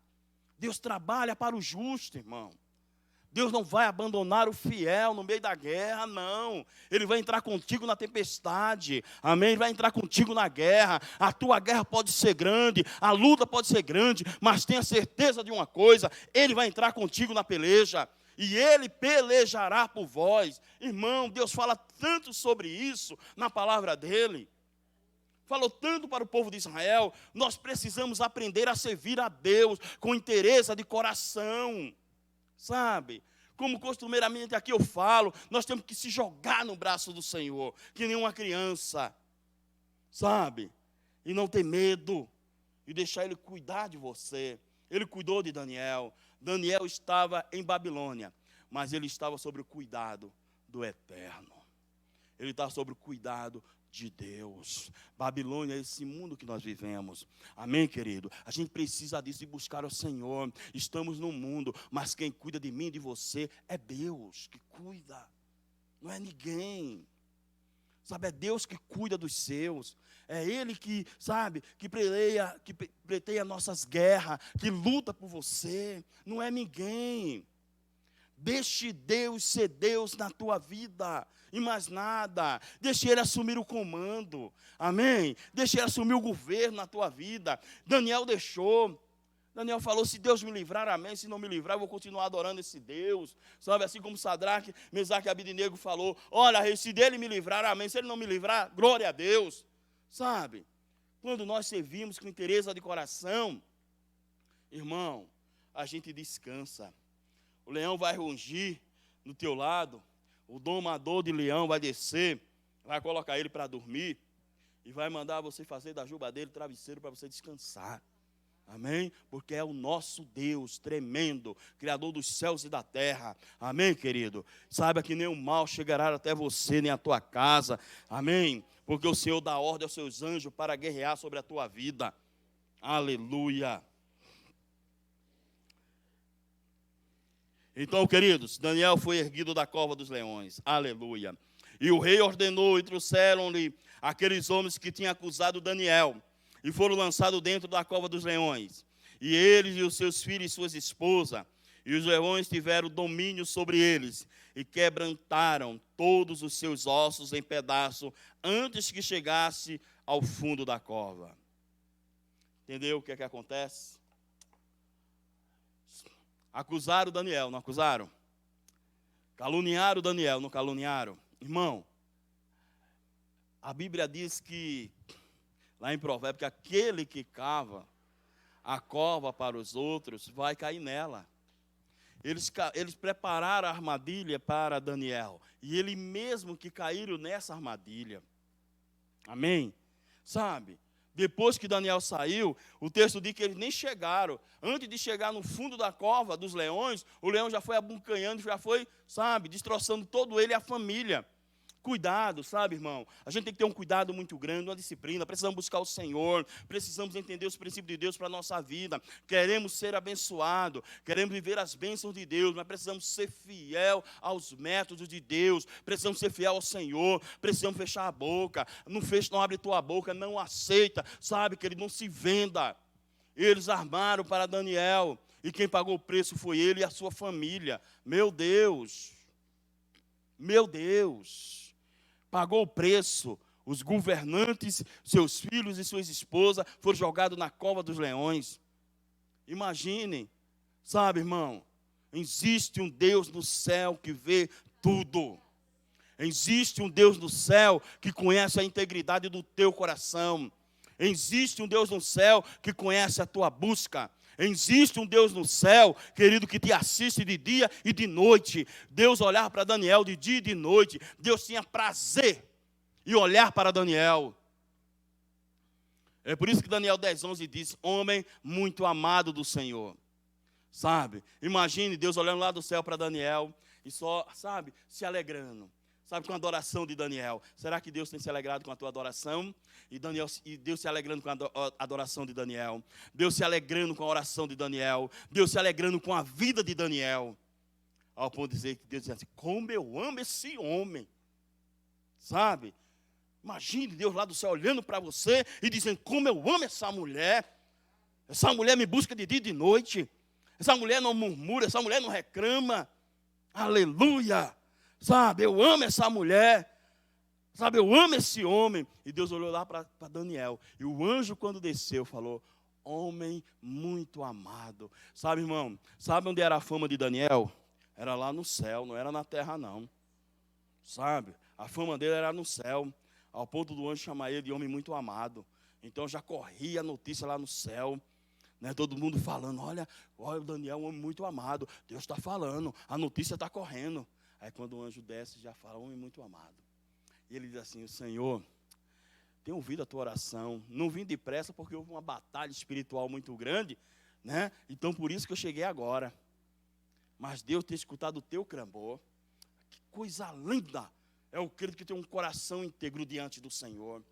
Deus trabalha para o justo, irmão. Deus não vai abandonar o fiel no meio da guerra, não. Ele vai entrar contigo na tempestade, amém? Ele vai entrar contigo na guerra. A tua guerra pode ser grande, a luta pode ser grande, mas tenha certeza de uma coisa: Ele vai entrar contigo na peleja, e Ele pelejará por vós. Irmão, Deus fala tanto sobre isso na palavra dEle. Falou tanto para o povo de Israel. Nós precisamos aprender a servir a Deus com interesse de coração. Sabe, como costumeiramente aqui eu falo, nós temos que se jogar no braço do Senhor, que nem uma criança, sabe, e não ter medo, e deixar Ele cuidar de você. Ele cuidou de Daniel. Daniel estava em Babilônia, mas ele estava sob o cuidado do Eterno. Ele está sob o cuidado de Deus. Babilônia é esse mundo que nós vivemos. Amém, querido? A gente precisa disso e buscar o Senhor. Estamos no mundo, mas quem cuida de mim e de você é Deus que cuida. Não é ninguém. Sabe, é Deus que cuida dos seus. É Ele que, sabe, que pleiteia nossas guerras, que luta por você. Não é ninguém. Deixe Deus ser Deus na tua vida, e mais nada. Deixe Ele assumir o comando, amém? Deixe Ele assumir o governo na tua vida. Daniel deixou. Daniel falou: se Deus me livrar, amém. Se não me livrar, eu vou continuar adorando esse Deus. Sabe, assim como Sadraque, Mesaque e Abednego falou: olha, rei, se dele me livrar, amém. Se ele não me livrar, glória a Deus. Sabe, quando nós servimos com interesse de coração, irmão, a gente descansa. O leão vai rugir no teu lado, o domador de leão vai descer, vai colocar ele para dormir e vai mandar você fazer da juba dele travesseiro para você descansar. Amém? Porque é o nosso Deus tremendo, Criador dos céus e da terra. Amém, querido? Saiba que nenhum mal chegará até você, nem à tua casa. Amém? Porque o Senhor dá ordem aos seus anjos para guerrear sobre a tua vida. Aleluia. Então, queridos, Daniel foi erguido da cova dos leões. Aleluia. E o rei ordenou e trouxeram-lhe aqueles homens que tinham acusado Daniel. E foram lançados dentro da cova dos leões. E eles e os seus filhos e suas esposas. E os leões tiveram domínio sobre eles. E quebrantaram todos os seus ossos em pedaços, antes que chegasse ao fundo da cova. Entendeu o que é que acontece? Acusaram Daniel, não acusaram? Caluniaram Daniel, não caluniaram? Irmão, a Bíblia diz que, lá em Provérbios, que aquele que cava a cova para os outros vai cair nela. Eles prepararam a armadilha para Daniel. E ele mesmo que caíram nessa armadilha. Amém? Sabe? Depois que Daniel saiu, o texto diz que eles nem chegaram. Antes de chegar no fundo da cova dos leões, o leão já foi abuncanhando, já foi, sabe, destroçando todo ele e a família. Cuidado, sabe, irmão? A gente tem que ter um cuidado muito grande, uma disciplina. Precisamos buscar o Senhor, precisamos entender os princípios de Deus para a nossa vida. Queremos ser abençoados, queremos viver as bênçãos de Deus, mas precisamos ser fiel aos métodos de Deus. Precisamos ser fiel ao Senhor, precisamos fechar a boca. Não fecha, não abre tua boca, não aceita, sabe, que ele não se venda. Eles armaram para Daniel, e quem pagou o preço foi ele e a sua família. Meu Deus, meu Deus. Pagou o preço, os governantes, seus filhos e suas esposas foram jogados na cova dos leões. Imaginem, sabe, irmão, existe um Deus no céu que vê tudo. Existe um Deus no céu que conhece a integridade do teu coração. Existe um Deus no céu que conhece a tua busca. Existe um Deus no céu, querido, que te assiste de dia e de noite. Deus olhar para Daniel de dia e de noite. Deus tinha prazer em olhar para Daniel. É por isso que Daniel 10:11 diz: homem muito amado do Senhor. Sabe? Imagine Deus olhando lá do céu para Daniel e só, sabe, se alegrando. Sabe, com a adoração de Daniel. Será que Deus tem se alegrado com a tua adoração? E Deus se alegrando com a adoração de Daniel. Deus se alegrando com a oração de Daniel. Deus se alegrando com a vida de Daniel. Ao ponto de dizer que Deus diz assim: como eu amo esse homem. Sabe? Imagine Deus lá do céu olhando para você e dizendo: como eu amo essa mulher. Essa mulher me busca de dia e de noite. Essa mulher não murmura, essa mulher não reclama. Aleluia. Sabe, eu amo essa mulher. Sabe, eu amo esse homem. E Deus olhou lá para Daniel. E o anjo, quando desceu, falou: homem muito amado. Sabe, irmão, sabe onde era a fama de Daniel? Era lá no céu, não era na terra, não. Sabe, a fama dele era no céu. Ao ponto do anjo chamar ele de homem muito amado. Então já corria a notícia lá no céu. Né, todo mundo falando: olha, o Daniel é um homem muito amado. Deus está falando, a notícia está correndo. Aí quando o anjo desce, já fala: homem muito amado. E ele diz assim: Senhor, tenho ouvido a tua oração. Não vim depressa porque houve uma batalha espiritual muito grande, né? Então por isso que eu cheguei agora. Mas Deus tem escutado o teu clamor. Que coisa linda é o crente que tem um coração íntegro diante do Senhor.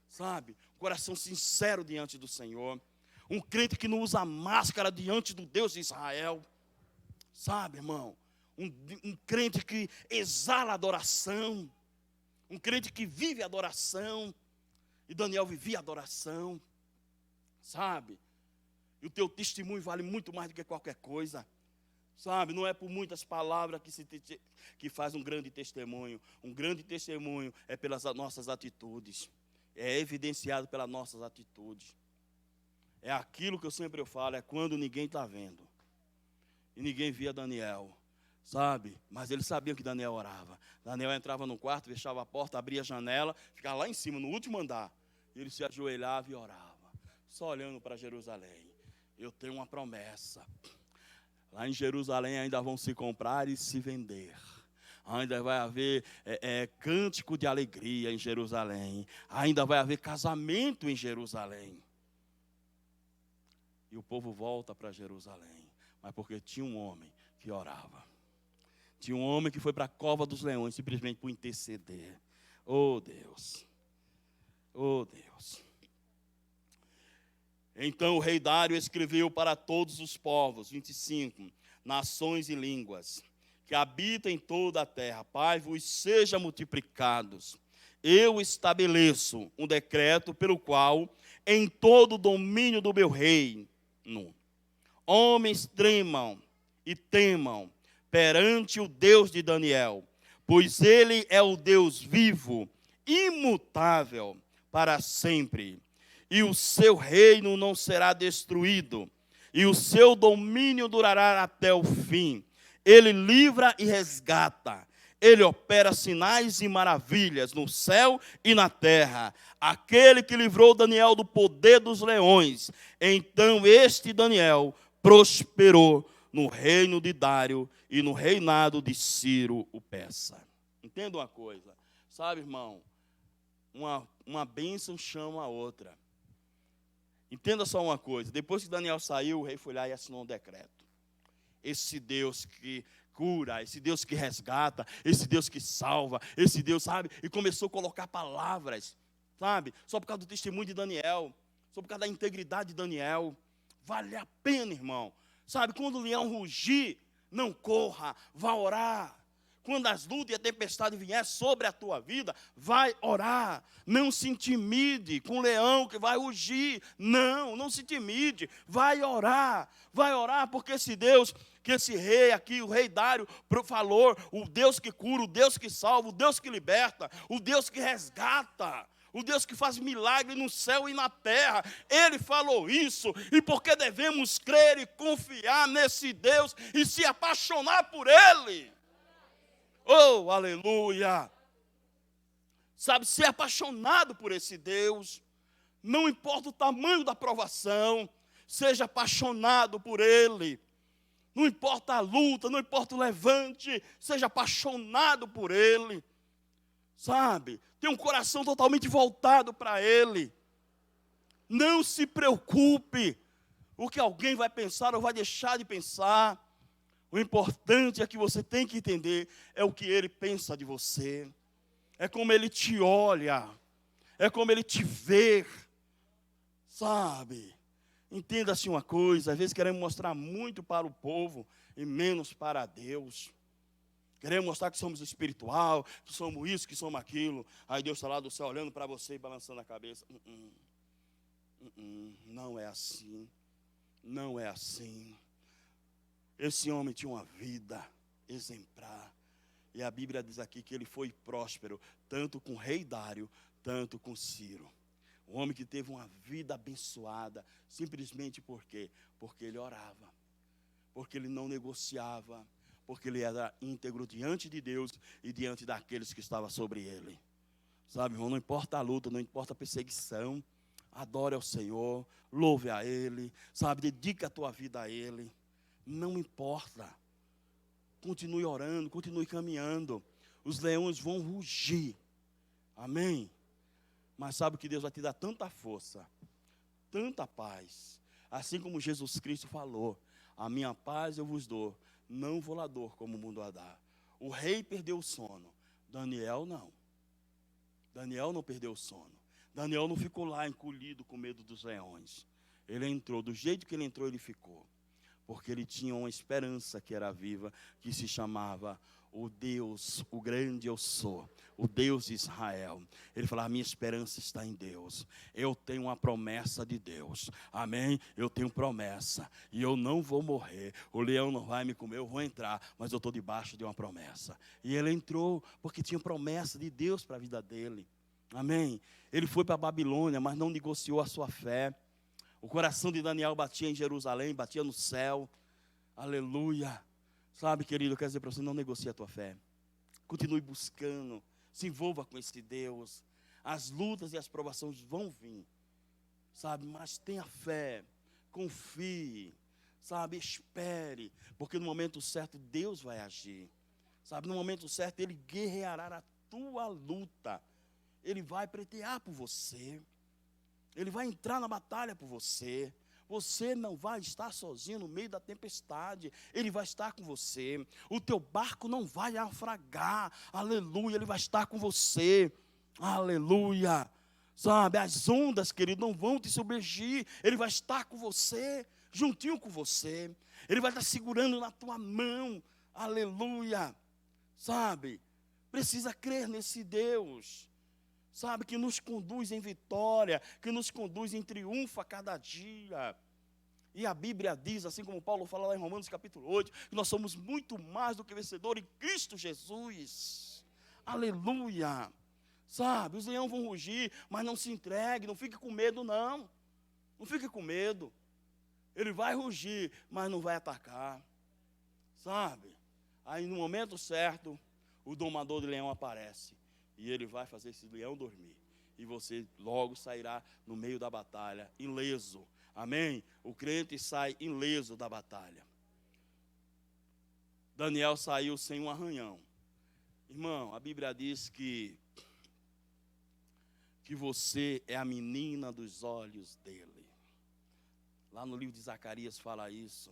Sabe? Um coração sincero diante do Senhor. Um crente que não usa máscara diante do Deus de Israel. Sabe, irmão? Um crente que exala adoração. Um crente que vive adoração. E Daniel vivia adoração. Sabe? E o teu testemunho vale muito mais do que qualquer coisa. Sabe? Não é por muitas palavras que faz um grande testemunho. Um grande testemunho é pelas nossas atitudes. É evidenciado pelas nossas atitudes. É aquilo que eu sempre falo, é quando ninguém está vendo. E ninguém via Daniel. Sabe? Mas eles sabiam que Daniel orava. Daniel entrava no quarto, fechava a porta, abria a janela, ficava lá em cima, no último andar. E ele se ajoelhava e orava, só olhando para Jerusalém. Eu tenho uma promessa. Lá em Jerusalém ainda vão se comprar e se vender. ainda vai haver cântico de alegria em Jerusalém, ainda vai haver casamento em Jerusalém. E o povo volta para Jerusalém, mas porque tinha um homem que orava. Tinha um homem que foi para a cova dos leões, simplesmente por interceder. Oh Deus, oh Deus. Então o rei Dário escreveu para todos os povos, 25, nações e línguas, que habitam em toda a terra, Pai, vos sejam multiplicados. Eu estabeleço um decreto pelo qual, em todo o domínio do meu reino, homens tremam e temam perante o Deus de Daniel, pois ele é o Deus vivo, imutável para sempre, e o seu reino não será destruído, e o seu domínio durará até o fim. Ele livra e resgata, ele opera sinais e maravilhas no céu e na terra. Aquele que livrou Daniel do poder dos leões. Então este Daniel prosperou no reino de Dário e no reinado de Ciro o Persa. Entenda uma coisa, sabe, irmão? Uma bênção chama a outra. Entenda só uma coisa, depois que Daniel saiu, o rei foi lá e assinou um decreto. Esse Deus que cura, esse Deus que resgata, esse Deus que salva, esse Deus, sabe? E começou a colocar palavras, sabe? Só por causa do testemunho de Daniel, só por causa da integridade de Daniel. Vale a pena, irmão. Sabe, quando o leão rugir, não corra, vá orar. Quando as lutas e a tempestade vier sobre a tua vida, vai orar. Não se intimide com o leão que vai rugir. Não se intimide. Vai orar. Vai orar porque esse Deus, que esse rei aqui, o rei Dário, falou, o Deus que cura, o Deus que salva, o Deus que liberta, o Deus que resgata, o Deus que faz milagre no céu e na terra. Ele falou isso. E porque devemos crer e confiar nesse Deus e se apaixonar por Ele. Oh, aleluia! Sabe, ser apaixonado por esse Deus, não importa o tamanho da provação, seja apaixonado por Ele. Não importa a luta, não importa o levante, seja apaixonado por Ele. Sabe, tem um coração totalmente voltado para Ele. Não se preocupe o que alguém vai pensar ou vai deixar de pensar. O importante é que você tem que entender é o que Ele pensa de você. É como Ele te olha. É como Ele te vê. Sabe? Entenda-se uma coisa. Às vezes queremos mostrar muito para o povo e menos para Deus. Queremos mostrar que somos espiritual, que somos isso, que somos aquilo. Aí Deus está lá do céu olhando para você e balançando a cabeça. Não é assim. Não é assim. Esse homem tinha uma vida exemplar. E a Bíblia diz aqui que ele foi próspero, tanto com o rei Dário, tanto com Ciro. Um homem que teve uma vida abençoada, simplesmente por quê? Porque ele orava, porque ele não negociava, porque ele era íntegro diante de Deus e diante daqueles que estavam sobre ele. Sabe, irmão, não importa a luta, não importa a perseguição, adore ao Senhor, louve a Ele, sabe, dedica a tua vida a Ele. Não importa. Continue orando, continue caminhando. Os leões vão rugir. Amém? Mas sabe que Deus vai te dar tanta força, tanta paz. Assim como Jesus Cristo falou, a minha paz eu vos dou, não vou lá dor como o mundo a dá. O rei perdeu o sono, Daniel não. Daniel não perdeu o sono. Daniel não ficou lá encolhido com medo dos leões. Ele entrou, do jeito que ele entrou, ele ficou. Porque ele tinha uma esperança que era viva, que se chamava o Deus, o grande eu sou, o Deus de Israel. Ele falava, a minha esperança está em Deus. Eu tenho uma promessa de Deus. Amém? Eu tenho promessa. E eu não vou morrer. O leão não vai me comer, eu vou entrar. Mas eu estou debaixo de uma promessa. E ele entrou, porque tinha promessa de Deus para a vida dele. Amém? Ele foi para a Babilônia, mas não negociou a sua fé. O coração de Daniel batia em Jerusalém, batia no céu. Aleluia. Sabe, querido, eu quero dizer para você, não negocie a tua fé. Continue buscando. Se envolva com esse Deus. As lutas e as provações vão vir. Sabe, mas tenha fé. Confie. Sabe, espere. Porque no momento certo Deus vai agir. Sabe, no momento certo, Ele guerreará a tua luta. Ele vai pleitear por você. Ele vai entrar na batalha por você. Você não vai estar sozinho no meio da tempestade. Ele vai estar com você. O teu barco não vai naufragar. Aleluia, Ele vai estar com você. Aleluia. Sabe, as ondas, querido, não vão te submergir. Ele vai estar com você, juntinho com você. Ele vai estar segurando na tua mão. Aleluia. Sabe, precisa crer nesse Deus, sabe, que nos conduz em vitória, que nos conduz em triunfo a cada dia. E a Bíblia diz, assim como Paulo fala lá em Romanos capítulo 8, que nós somos muito mais do que vencedores em Cristo Jesus. Aleluia. Sabe, os leões vão rugir, mas não se entregue, não fique com medo não. Não fique com medo. Ele vai rugir, mas não vai atacar. Sabe? Aí no momento certo, o domador de leão aparece. E ele vai fazer esse leão dormir. E você logo sairá no meio da batalha, ileso. Amém? O crente sai ileso da batalha. Daniel saiu sem um arranhão. Irmão, a Bíblia diz que você é a menina dos olhos dele. Lá no livro de Zacarias fala isso.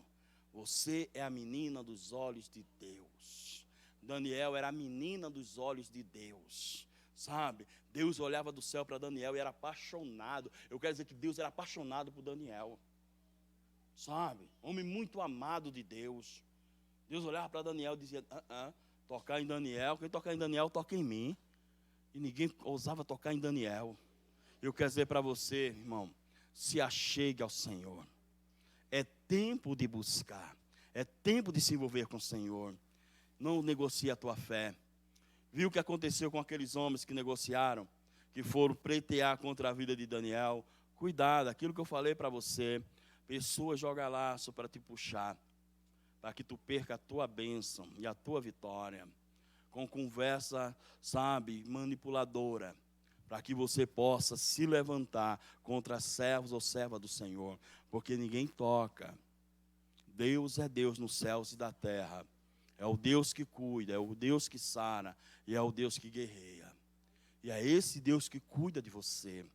Você é a menina dos olhos de Deus. Daniel era a menina dos olhos de Deus. Sabe? Deus olhava do céu para Daniel e era apaixonado. Eu quero dizer que Deus era apaixonado por Daniel. Sabe? Homem muito amado de Deus. Deus olhava para Daniel e dizia, tocar em Daniel, quem tocar em Daniel, toca em mim. E ninguém ousava tocar em Daniel. Eu quero dizer para você, irmão, se achegue ao Senhor. É tempo de buscar. É tempo de se envolver com o Senhor. Não negocie a tua fé. Viu o que aconteceu com aqueles homens que negociaram? Que foram pleitear contra a vida de Daniel. Cuidado, aquilo que eu falei para você. Pessoas jogam laço para te puxar. Para que tu perca a tua bênção e a tua vitória. Com conversa, sabe, manipuladora. Para que você possa se levantar contra servos ou serva do Senhor. Porque ninguém toca. Deus é Deus nos céus e da terra. É o Deus que cuida, é o Deus que sara e é o Deus que guerreia. E é esse Deus que cuida de você.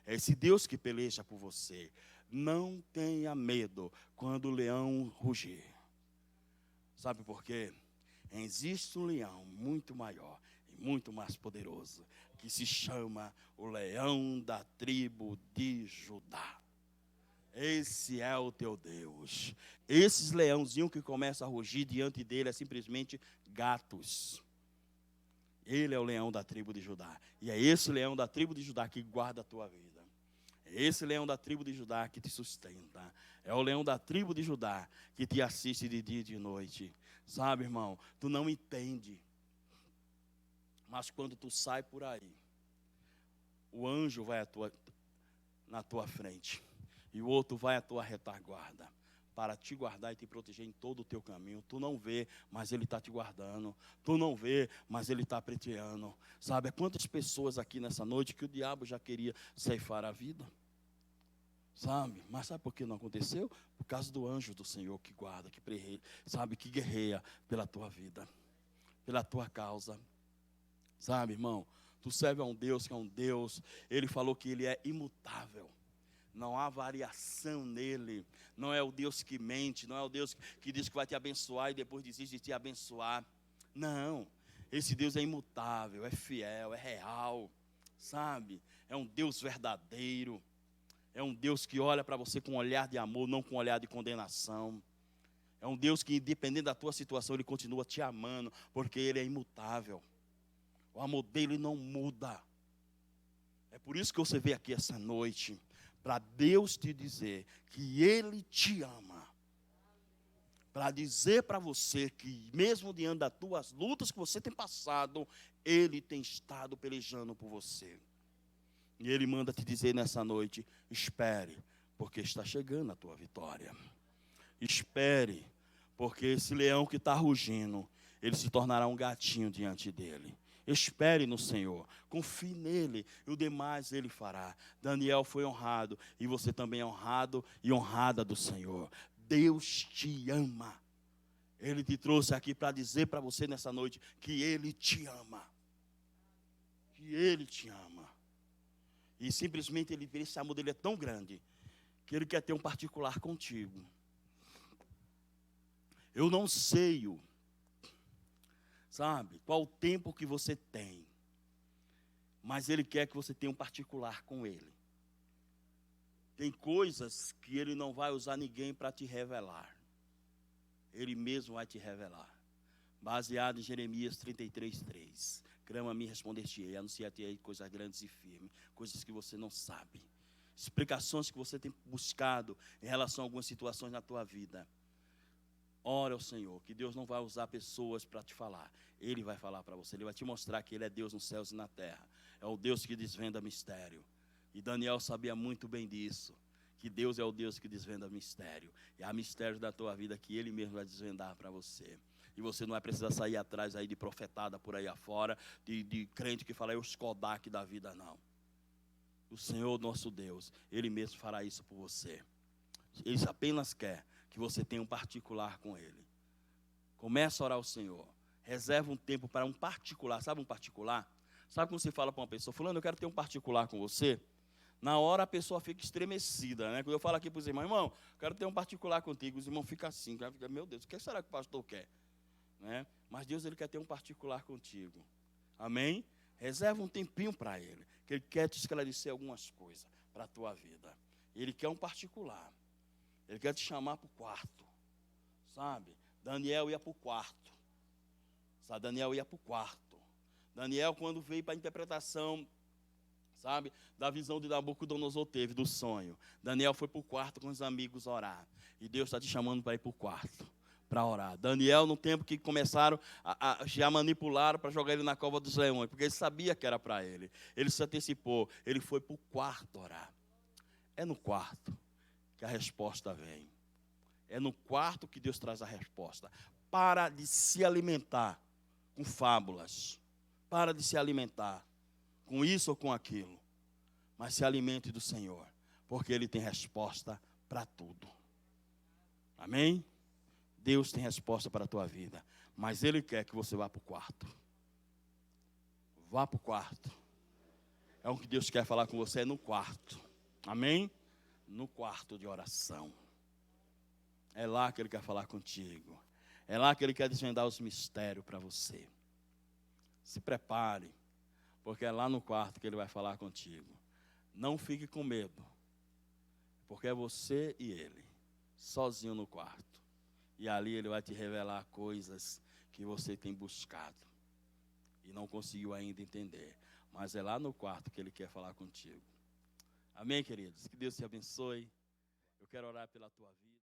É esse Deus que peleja por você. Não tenha medo quando o leão rugir. Sabe por quê? Existe um leão muito maior e muito mais poderoso, que se chama o leão da tribo de Judá. Esse é o teu Deus. Esses leãozinhos que começam a rugir diante dele é simplesmente gatos. Ele é o leão da tribo de Judá. E é esse leão da tribo de Judá que guarda a tua vida. É esse leão da tribo de Judá que te sustenta. É o leão da tribo de Judá que te assiste de dia e de noite. Sabe, irmão, tu não entende. Mas quando tu sai por aí, o anjo vai na tua frente. E o outro vai à tua retaguarda, para te guardar e te proteger em todo o teu caminho. Tu não vê, mas Ele está te guardando. Tu não vê, mas Ele está pleiteando. Sabe, quantas pessoas aqui nessa noite que o diabo já queria ceifar a vida? Sabe, mas sabe por que não aconteceu? Por causa do anjo do Senhor que guarda, que prerreia, sabe, que guerreia pela tua vida, pela tua causa. Sabe, irmão, tu serve a um Deus que é um Deus, Ele falou que Ele é imutável. Não há variação nele. Não é o Deus que mente. Não é o Deus que diz que vai te abençoar e depois desiste de te abençoar. Não. Esse Deus é imutável, é fiel, é real. Sabe? É um Deus verdadeiro. É um Deus que olha para você com um olhar de amor, não com um olhar de condenação. É um Deus que, independente da tua situação, Ele continua te amando, porque Ele é imutável. O amor dele não muda. É por isso que você veio aqui essa noite, para Deus te dizer que Ele te ama. Para dizer para você que mesmo diante das tuas lutas que você tem passado, Ele tem estado pelejando por você. E Ele manda te dizer nessa noite, espere, porque está chegando a tua vitória. Espere, porque esse leão que está rugindo, ele se tornará um gatinho diante dele. Espere no Senhor, confie nele, e o demais ele fará. Daniel foi honrado, e você também é honrado e honrada do Senhor. Deus te ama. Ele te trouxe aqui para dizer para você nessa noite que Ele te ama. Que Ele te ama. E simplesmente esse amor dele é tão grande que Ele quer ter um particular contigo. Eu não sei, sabe, qual o tempo que você tem, mas Ele quer que você tenha um particular com Ele. Tem coisas que Ele não vai usar ninguém para te revelar. Ele mesmo vai te revelar. Baseado em Jeremias 33:3. Clama-me e responder-te-ei, anunciar-te-ei coisas grandes e firmes, coisas que você não sabe. Explicações que você tem buscado em relação a algumas situações na tua vida. Ora ao Senhor, que Deus não vai usar pessoas para te falar. Ele vai falar para você, Ele vai te mostrar que Ele é Deus nos céus e na terra. É o Deus que desvenda mistério. E Daniel sabia muito bem disso, que Deus é o Deus que desvenda mistério. E há mistérios da tua vida que Ele mesmo vai desvendar para você. E você não vai precisar sair atrás aí de profetada por aí afora, de crente que fala, é os Kodak da vida, não. O Senhor nosso Deus, Ele mesmo fará isso por você. Ele apenas quer que você tenha um particular com Ele. Comece a orar ao Senhor. Reserva um tempo para um particular. Sabe um particular? Sabe quando você fala para uma pessoa, fulano, eu quero ter um particular com você? Na hora a pessoa fica estremecida, né? Quando eu falo aqui para os irmãos, irmão, quero ter um particular contigo, os irmãos ficam assim, meu Deus, o que será que o pastor quer? Né? Mas Deus, Ele quer ter um particular contigo. Amém? Reserva um tempinho para Ele, que Ele quer te esclarecer algumas coisas para a tua vida. Ele quer um particular. Ele quer te chamar para o quarto, sabe? Daniel ia para o quarto. Sabe? Daniel ia para o quarto. Daniel, quando veio para a interpretação, sabe, da visão de Nabucodonosor teve, do sonho. Daniel foi para o quarto com os amigos orar. E Deus está te chamando para ir para o quarto, para orar. Daniel, no tempo que começaram já manipularam para jogar ele na cova dos leões, porque ele sabia que era para ele. Ele se antecipou, ele foi para o quarto orar. É no quarto que a resposta vem. É no quarto que Deus traz a resposta. Para de se alimentar com fábulas. Para de se alimentar com isso ou com aquilo. Mas se alimente do Senhor, porque Ele tem resposta para tudo. Amém? Deus tem resposta para a tua vida, mas Ele quer que você vá para o quarto. Vá para o quarto. É o que Deus quer falar com você, é no quarto. Amém? No quarto de oração. É lá que Ele quer falar contigo. É lá que Ele quer desvendar os mistérios para você. Se prepare, porque é lá no quarto que Ele vai falar contigo. Não fique com medo, porque é você e Ele, sozinho no quarto. E ali Ele vai te revelar coisas que você tem buscado e não conseguiu ainda entender. Mas é lá no quarto que Ele quer falar contigo. Amém, queridos? Que Deus te abençoe. Eu quero orar pela tua vida.